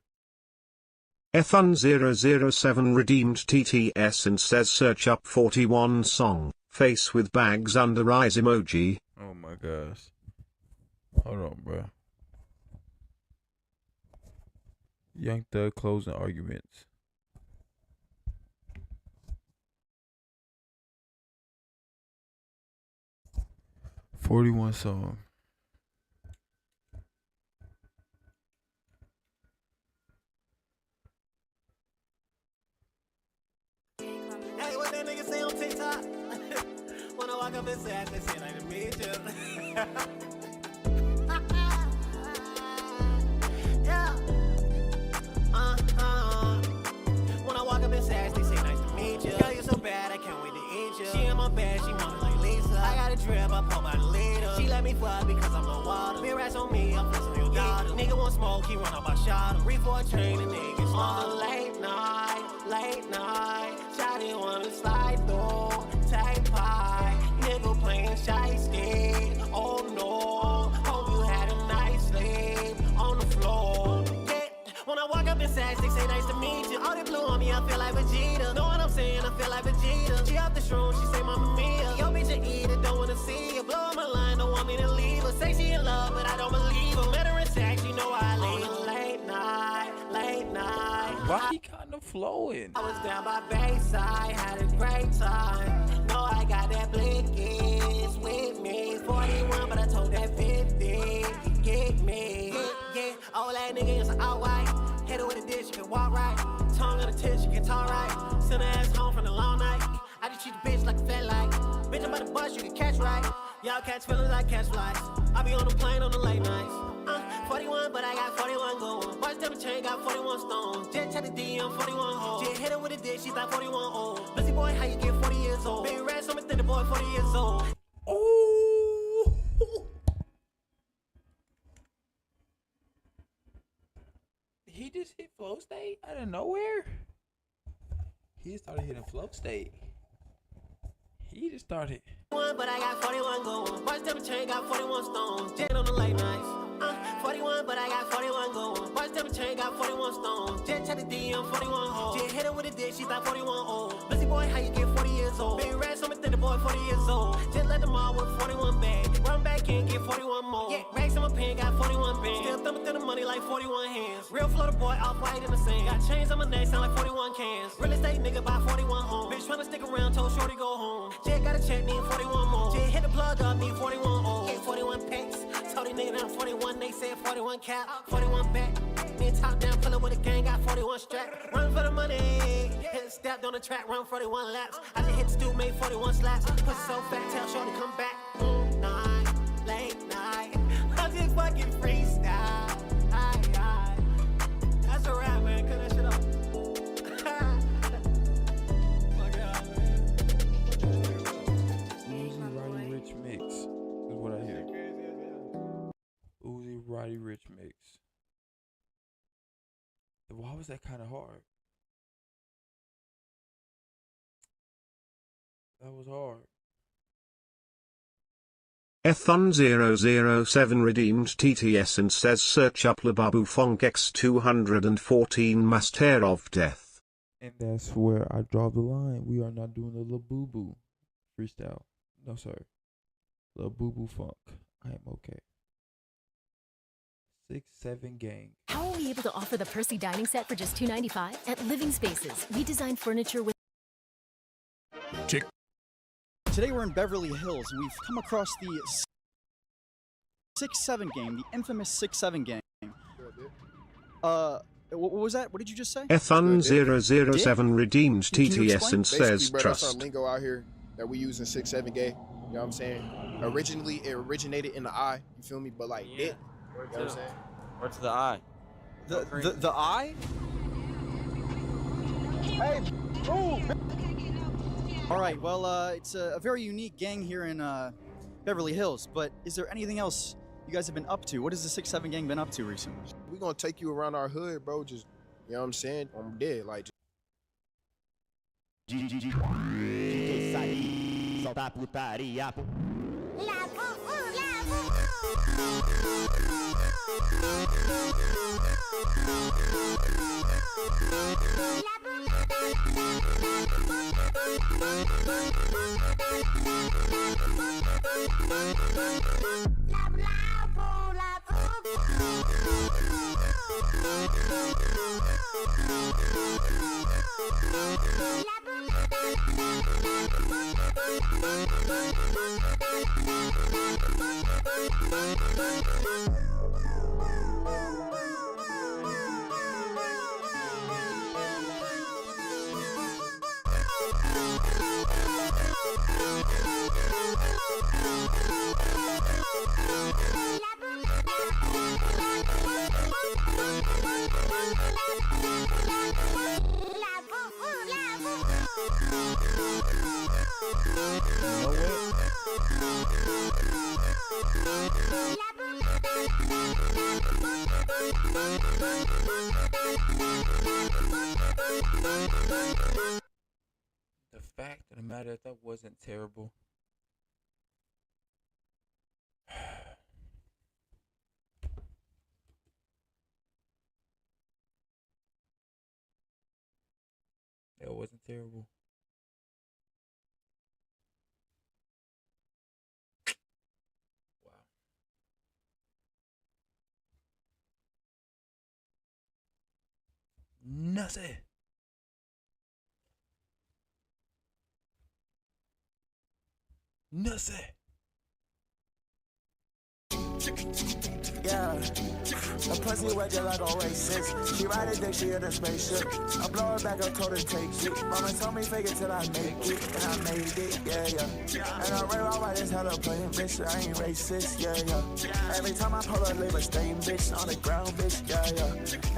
Ethon007 redeemed TTS and says, search up 41 song, face with bags under eyes emoji. Oh my gosh. Hold on, bro. Young Thug closing arguments. "41 song. Hey, what that nigga say on TikTok? When I walk up and say, I just say, like, to meet you. Yeah. When I walk up and say, they say, nice to meet you. Girl, you so bad, I can't wait to eat you. She in my bed, she wanna like Lisa. I got a drip, I pull by the leader. She let me fly because I'm low water. Big rats on me, I'm flexing on your daughter. Nigga want smoke, he run up my shot him. Reef for a train, and nigga get smaller. Late night. Shawty wanna slide through, take pie. Nigga playing shiesty. Oh no, hope you had a nice sleep on the floor. Yeah, when I walk Why he kind of flowing? I was down by Bayside, had a great time. Know I got that blickies with me. 41, but I told that 50. Get me. Yeah, all that nigga is all white. Hit it with a dish, you can walk right. Tongue on the tip, you can talk right. Send her ass home from the long night. I just treat the bitch like a fat light. Bitch, I'm about to bust, you can catch right. Y'all catch feelings, I catch flights. I be on the plane on the late nights. 41, but I got 41 going. Watch them chain, got 41 stones. Jet check the DM, 41 hoes. Jet hit her with a dish, she thought 41 old. Busy boy, how you get 40 years old? Big red, so think the boy 40 years old. Oh. He just hit flow state out of nowhere. He started hitting flow state. He just started. But I got 41 going. Watch them chain, got 41 stones. Jet on the late nights. 41, but I got 41 going. Watch them chain, got 41 stones. Jet check the DM, 41 hoes. Jet hit her with a dish, she thought 41 old. Busy boy, how you get 40 years old? Big red, so think the boy 40 years old. Just let them all with 41 bags. Run back in, get 41 more. Yeah, racks in my pen, got 41 bands. Still thumbing through the money like 41 hands. Real floater boy, off white in the sand. Got chains on my neck, sound like 41 cans. Real estate nigga buy 41 homes. Bitch tryna stick around, told shorty go home. Jet got a check, need 41 more. Jet hit the plug up, need 41 old. Get 41 packs. Told these niggas down 41, they said 41 cap, 41 back. Me top down, pull up with a gang, got 41 strap. Run for the money. Hit stepped on the track, run 41 laps. I just hit the stool, made 41 slaps. Pussy so fat, tell shorty come back. Night, late night. I just fucking freestyle. Aye. That's a rap, man. Cut that shit up. Fuck it up, man. Uzi Roddy Rich mix is what I hear. Uzi Roddy Rich mix. Why was that kind of hard? That was hard. Ethon007 redeemed TTS and says search up Lababu Funk X214 Master of Death. And that's where I draw the line. We are not doing the Labubu freestyle. No, sir. Labubu Funk. I am okay. 6-7 gang. How are we able to offer the Percy dining set for just $2.95? At Living Spaces, we design furniture with... Today we're in Beverly Hills, and we've come across the 6-7 game, the infamous 6-7 game. What was that? What did you just say? Ethon007 redeemed TTS and says Basically, bro, that's our trust. lingo out here that we use in 6-7 game. You know what I'm saying? Originally, it originated in the I. You feel me? But like it. You know what I'm saying? Where's the I? The I? Hey, move! All right, well, it's a very unique gang here in Beverly Hills, but is there anything else you guys have been up to? What has the 6-7 gang been up to recently? We gonna take you around our hood, bro. Just, you know what I'm saying? I'm dead, like. Solta putaria. The fact of the matter is that wasn't terrible. That wasn't terrible. Wow. Nussy. Nussy. Yeah, a pussy wet just like a racist. She ride a dick, she in a spaceship. I blow her back, I told her take it. Mama told me fake it till I make it, and I made it, yeah. And I read all right as hell up playing, bitch, I ain't racist, yeah. Every time I pull a labor stain, bitch, on the ground, bitch, yeah.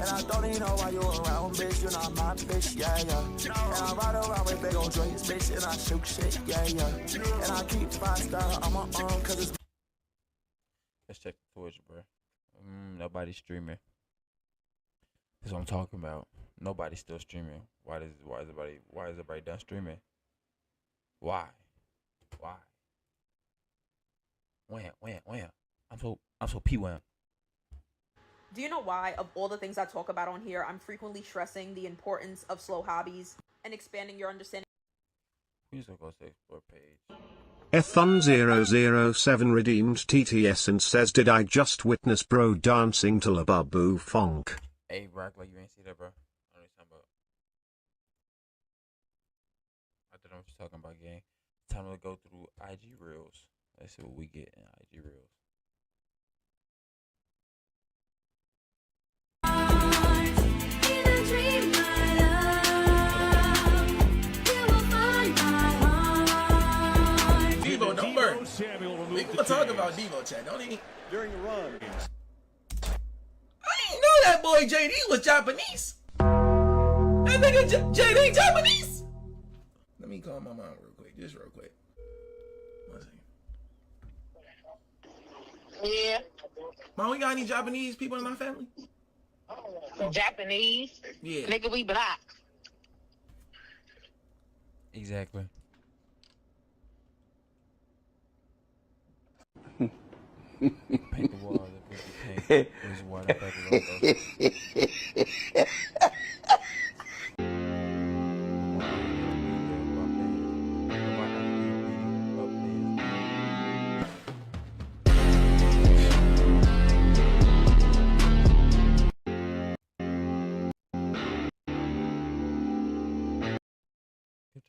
And I don't even know why you around, bitch, you're not my bitch, yeah. And I ride around with big old drinks, bitch, and I shoot shit, yeah. And I keep 5-star on my arm, cause it's Let's check the Twitch, bro. Nobody's streaming. That's what I'm talking about. Nobody's still streaming. Why is everybody done streaming? Why? When? I'm so P1. Do you know why, of all the things I talk about on here, I'm frequently stressing the importance of slow hobbies and expanding your understanding? We just go to the explore page. Ethon007 redeemed TTS and says, did I just witness bro dancing to La Babu Funk? Hey, Rock, like you ain't see that, bro. I don't know what you're talking about. I don't know what you're talking about, gang. It's time to go through IG Reels. Let's see what we get in IG Reels. Devo, don't burn. We gonna talk about Devo, Chad, don't he? During the run. I didn't know that boy JD was Japanese. That nigga JD Japanese. Let me call my mom real quick, just real quick. One second. Yeah. Mom, we got any Japanese people in our family? Japanese? Yeah. Nigga, we black. Exactly. Paint the wall. Paint. Where's water? Good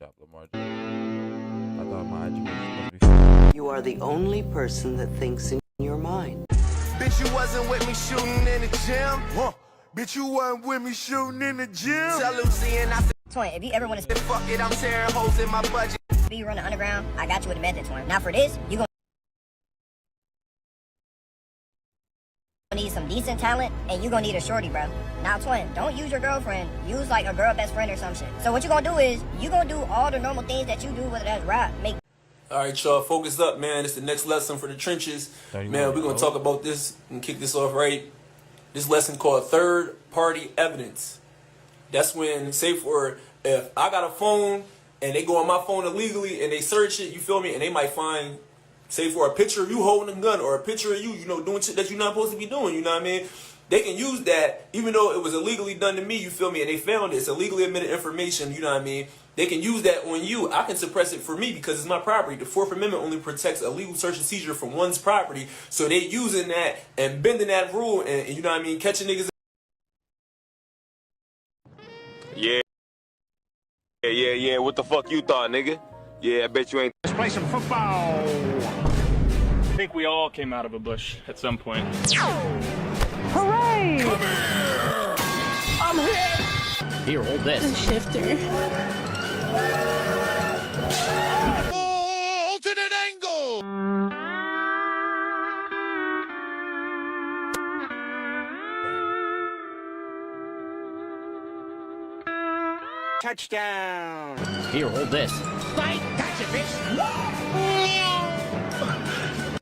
job, Lamar. I thought my IG was supposed to be. You are the only person that thinks in your mind. Bitch, you wasn't with me shooting in the gym. Bitch, you wasn't with me shooting in the gym. Tell Lucy and I said, Twin, if you ever want to fuck it, I'm tearing holes in my budget. be running underground, I got you with a method, Twin. Now for this, you gonna need some decent talent, and you gonna need a shorty, bro. Now, Twin, don't use your girlfriend. Use like a girl best friend or some shit. So what you gonna do is, you gonna do all the normal things that you do, whether that's rap, make. All right, y'all, focus up, man. It's the next lesson for the trenches. Man, we're going to talk about this and kick this off right. This lesson called third-party evidence. That's when, say for, if I got a phone and they go on my phone illegally and they search it, you feel me, and they might find, say for a picture of you holding a gun or a picture of you, you know, doing shit that you're not supposed to be doing, you know what I mean? They can use that, even though it was illegally done to me, you feel me, and they found it. It's illegally admitted information, you know what I mean? They can use that on you. I can suppress it for me because it's my property. The Fourth Amendment only protects a legal search and seizure from one's property. So they using that and bending that rule and you know what I mean, catching niggas. Yeah. What the fuck you thought, nigga? Yeah, I bet you ain't. Let's play some football. I think we all came out of a bush at some point. Hooray! Come here! I'm here! Here, hold this. The shifter. Alternate angle! Touchdown! Here, hold this. Fight! Gotcha, bitch!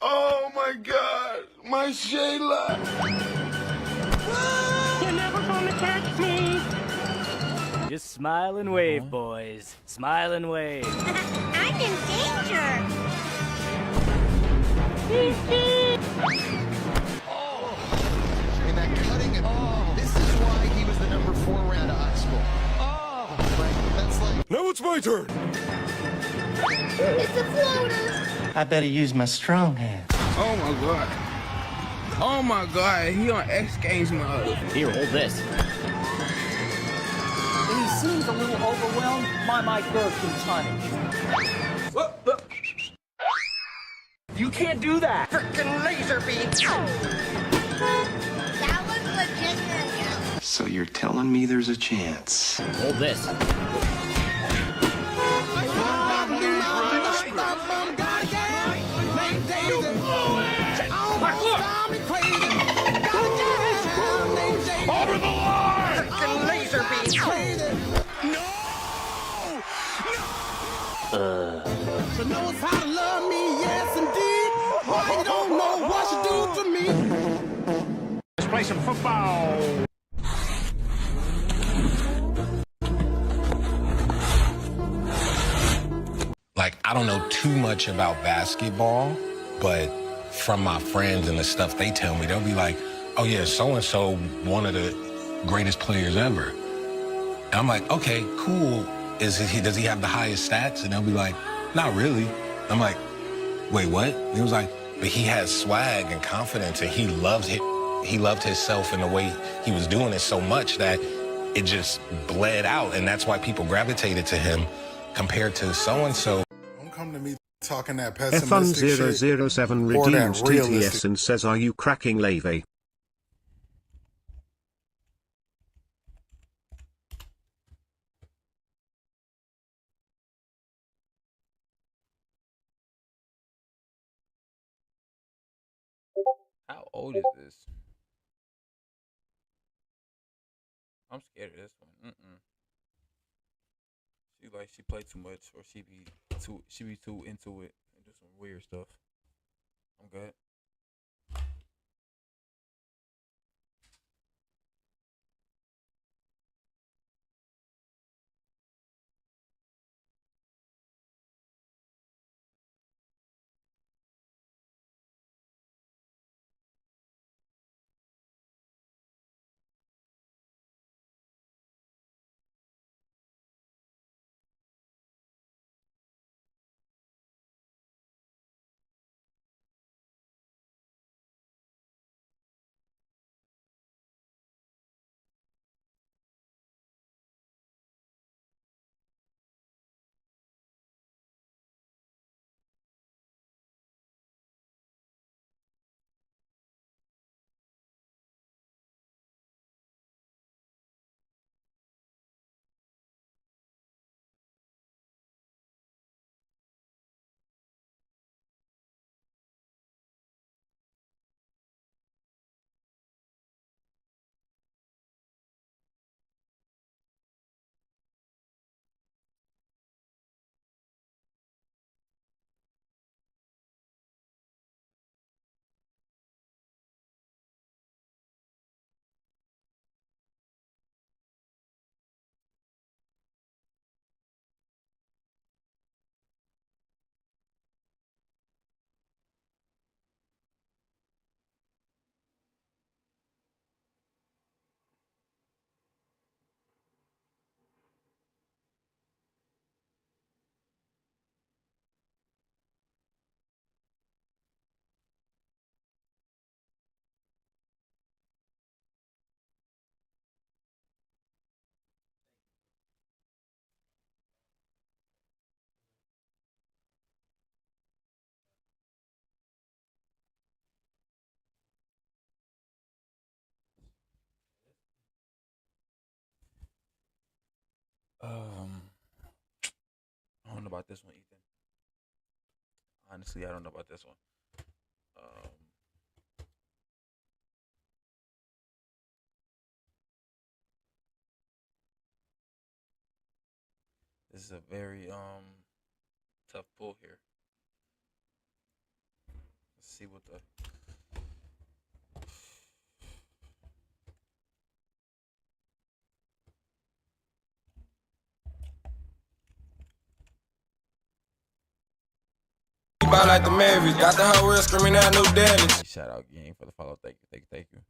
Oh my god! My Shayla! You're never gonna catch me! Just smile and wave, boys. Smile and wave. I'm in danger. And that cutting it. This is why he was the number 4 round of high school. That's like. Now it's my turn. It's a floater. I better use my strong hand. Oh my god. Oh my god, he on X Games mode. Here, hold this. When he seems a little overwhelmed, my mic goes through tonnage. You can't do that! Frickin' laser beam! That was legitimate. So you're telling me there's a chance? Hold this. Over the line! Frickin' laser beam! She knows how to love me, yes indeed. Why you don't know what she do for me? Let's play some football. Like, I don't know too much about basketball, but from my friends and the stuff they tell me, they'll be like, oh yeah, so-and-so, one of the greatest players ever. And I'm like, okay, cool. Does he have the highest stats? And they'll be like, not really. I'm like, wait, what? And he was like, but he has swag and confidence, and he loved himself in the way he was doing it so much that it just bled out, and that's why people gravitated to him compared to so-and-so. Don't come to me talking that pessimistic shit. F1007 or that redeems TTS realistic. and says, are you cracking Levy? How old is this? I'm scared of this one. She play too much, or she be too into it and do some weird stuff. I'm good. I don't know about this one, Ethan. Honestly, I don't know about this one. This is a very tough pull here. Let's see what the Ball like the Mavericks, got the whole world screaming out no Dallas. shout out gang for the follow. Thank you. Thank you.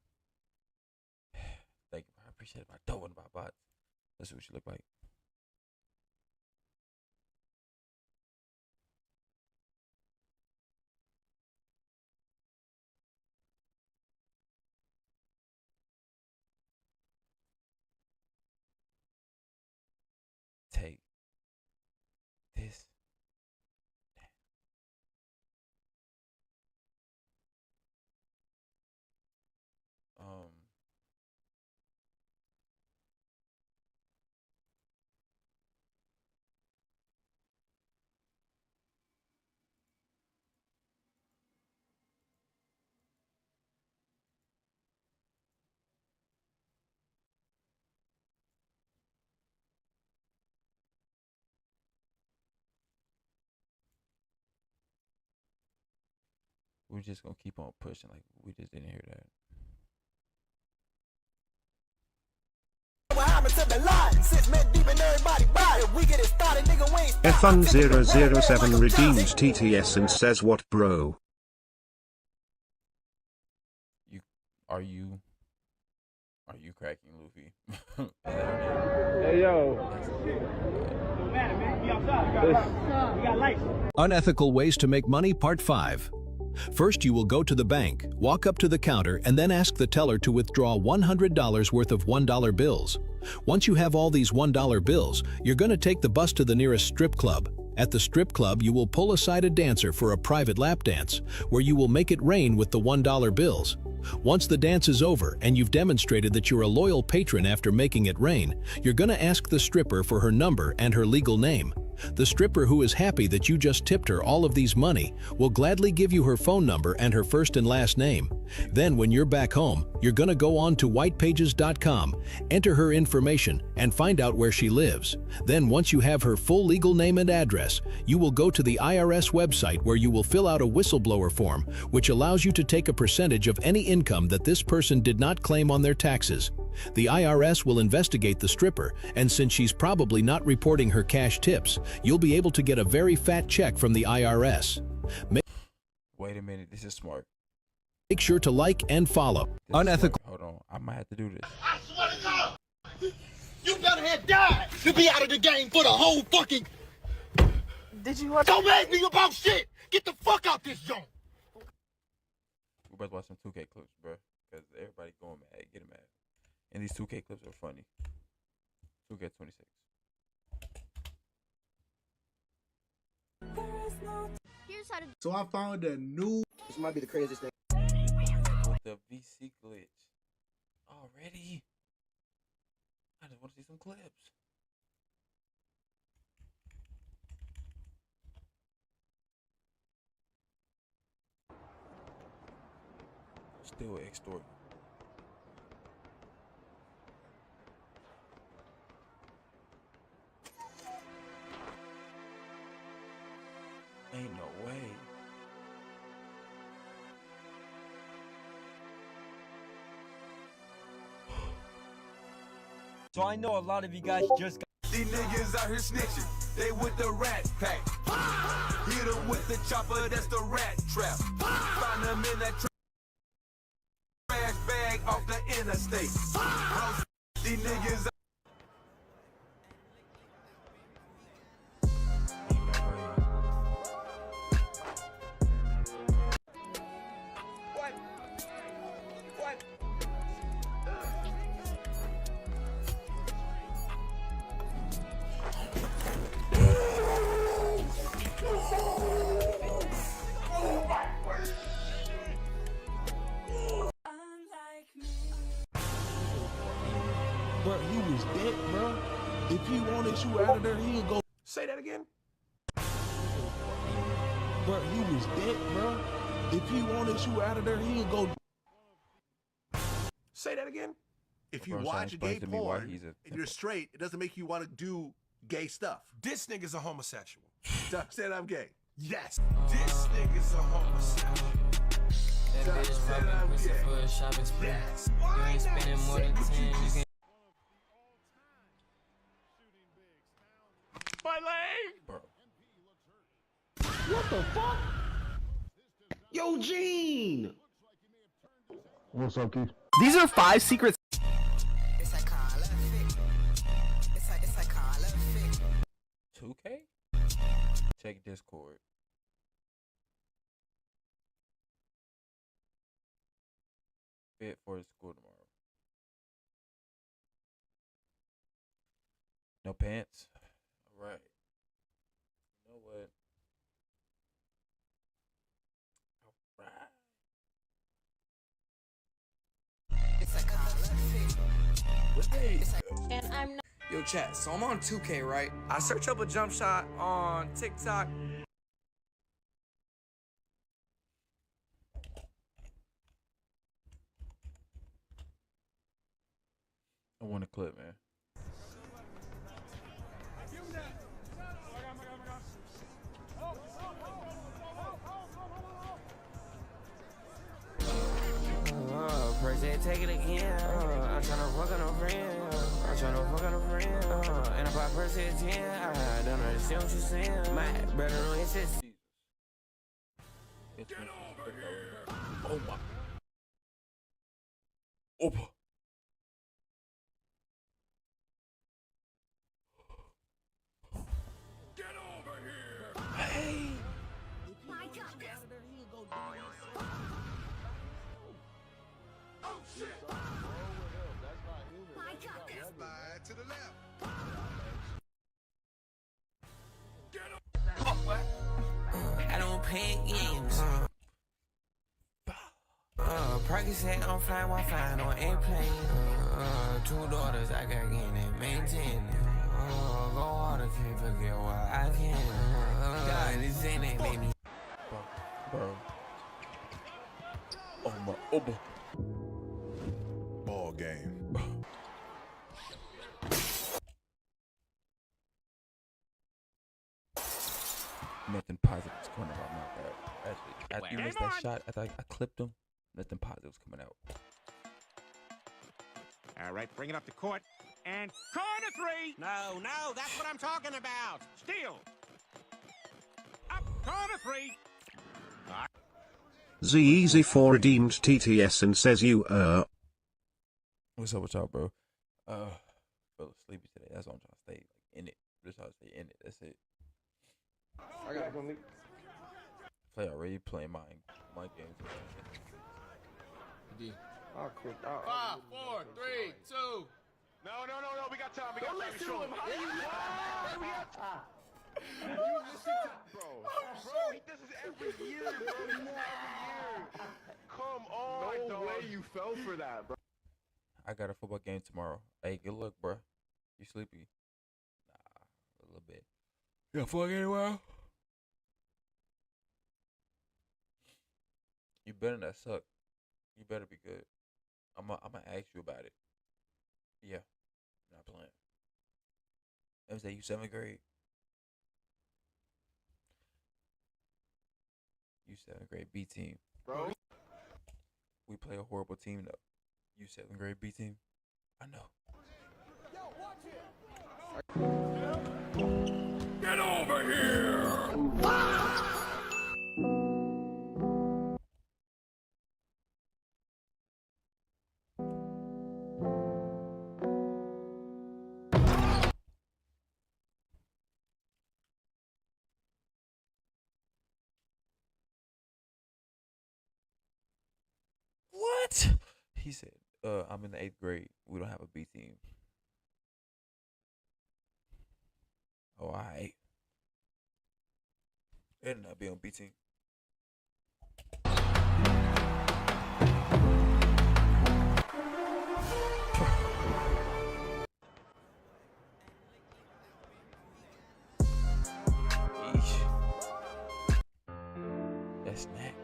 I appreciate it. I don't want about bots. Let's see what you look like. we're just gonna keep on pushing like we just didn't hear that. Ethon007 redeems TTS and says, "What, bro? Are you cracking, Luffy?" Hey yo. Unethical Ways to Make Money Part 5. First, you will go to the bank, walk up to the counter, and then ask the teller to withdraw $100 worth of $1 bills. Once you have all these $1 bills, you're going to take the bus to the nearest strip club. At the strip club, you will pull aside a dancer for a private lap dance, where you will make it rain with the $1 bills. Once the dance is over and you've demonstrated that you're a loyal patron after making it rain, you're going to ask the stripper for her number and her legal name. The stripper, who is happy that you just tipped her all of these money, will gladly give you her phone number and her first and last name. Then when you're back home, you're going to go on to whitepages.com, enter her information, and find out where she lives. Then once you have her full legal name and address, you will go to the IRS website where you will fill out a whistleblower form, which allows you to take a percentage of any income that this person did not claim on their taxes. The IRS will investigate the stripper, and since she's probably not reporting her cash tips, you'll be able to get a very fat check from the IRS. Wait a minute, this is smart. Make sure to like and follow. Unethical. Hold on, I might have to do this. I swear to God, you better have died to be out of the game for the whole fucking. Did you watch? Don't ask me about shit. Get the fuck out this joint. We're about to watch some 2K clips, bro, because everybody going mad, getting mad. And these 2K clips are funny. 2K26. So I found a new. This might be the craziest thing. The VC glitch. Already? I just want to see some clips. Still extort. Ain't no way. So I know a lot of you guys just got. These niggas out here snitching. They with the rat pack. Hit them with the chopper, that's the rat trap. Find them in that trash bag off the interstate. These niggas. Bro, he was dead, bro. If he wanted you out of there, he'll go. Say that again. Bro, he was dead, bro. If he wanted you out of there, he'll go. Say that again. If you watch gay porn and you're straight, it doesn't make you want to do gay stuff. This nigga's a homosexual. Said I'm gay. Yes. This nigga's a homosexual. That bitch poppin' pussy for a shopping spree. You ain't spending more than 10, you can. My leg! Bro. What the fuck? Yo, Gene! What's up, Keith? These are 5 secrets. 2K? Check Discord. Fit for school tomorrow. No pants? Alright. You know what? And I'm not. Yo, chat, so I'm on 2K, right? I search up a jump shot on TikTok. I want a clip, man. said take it again. I'm tryna fuck on a friend. I'm tryna fuck on a friend. And if I press it 10, I don't understand what you're saying. My brother don't insist. Get over here. Oh my. Opa. Get over here. Hey. My God. Oh shit. My God. Slide to the left. I don't pay games. Perky said I'm flying while flying on airplane. 2 daughters I got getting and maintain. Go harder, can't forget what I can. God, this ain't it, baby. Bro. Oh my. Oh my. Ball game. Nothing positive was coming out my bad. Actually, after you missed that shot, after I clipped him, nothing positive was coming out. All right, bring it up to court. And corner 3! No, that's what I'm talking about. Steal. Up, corner 3. Z-Easy4 redeemed TTS and says you What's up with y'all, bro? Feel sleepy today. That's why I'm trying to stay in it. Just trying to stay in it. That's it. I got one. Play already playing my games. I'll quit. 5, 4, 3, 2. No, we got time. Don't listen to him. How do you You listen to bro. Bro, he does this every year, bro. He does this every year. Come on, no way you fell for that, bro. I got a football game tomorrow. Hey, good luck, bro. You sleepy? Nah, a little bit. You got football game tomorrow? You better not suck. You better be good. I'm gonna ask you about it. Yeah, not playing. That was that you 7th grade. You 7th grade B team, Bro. We play a horrible team though. You 7th grade B team. I know. Get over here. What? He said, I'm in the 8th grade. We don't have a B team. Oh, alright. Better not be on B team. That's next.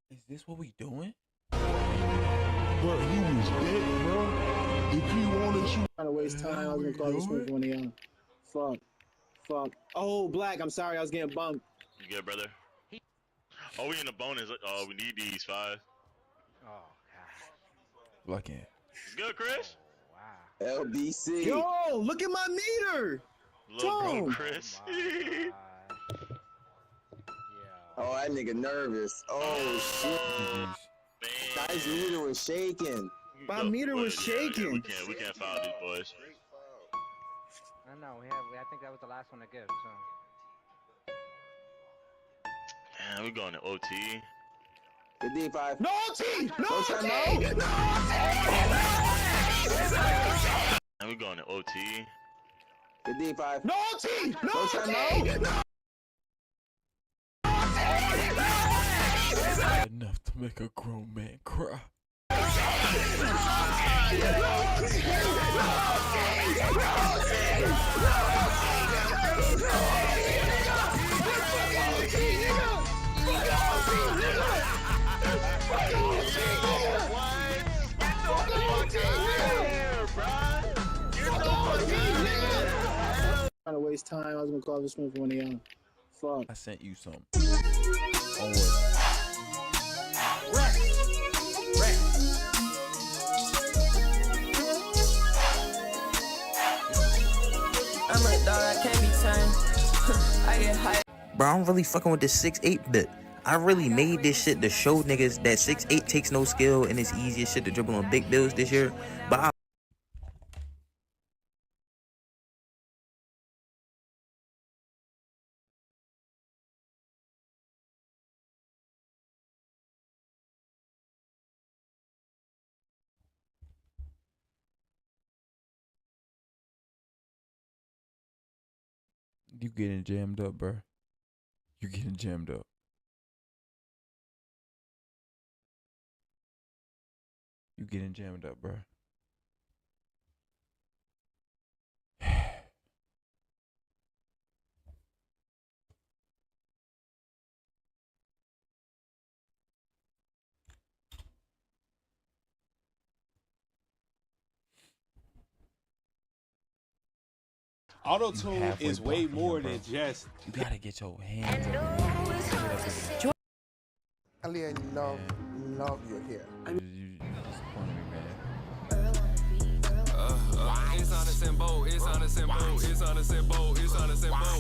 Is this what we doing? Bro, he was dead, bro. If he wanted you. Trying to waste time. I was gonna call this one one of y'all. Fuck. Oh, Black. I'm sorry. I was getting bumped. You good, brother? Oh, we in the bonus. Oh, we need these 5. Oh, God. Black in. Good, Chris? Wow. LBC. Yo, look at my meter. Little bro, Chris. Oh, that nigga nervous. Oh, shit. Guy's meter was shaking. My meter was shaking. We can't foul these boys. No, I think that was the last one to give, so. Man, we going to OT. Good D5. No OT! No OT! And we going to OT. Good D5. No OT! No OT! Enough to make a grown man cry. Trying to waste time. I was gonna call this one for one of y'all. Fuck. I sent you some. On what? I'm a dog, I can't be tamed. I get high. Bro, I'm really fucking with this 6'8", but I really made this shit to show niggas that 6'8" takes no skill and it's easiest shit to dribble on big bills this year. But I You getting jammed up, bro. You getting jammed up. You getting jammed up, bro. Auto-tune is way more than just. You gotta get your hands up. Aaliyah, love you here. You disappointed me, man. It's on a symbol, it's on a symbol, it's on a symbol, it's on a symbol.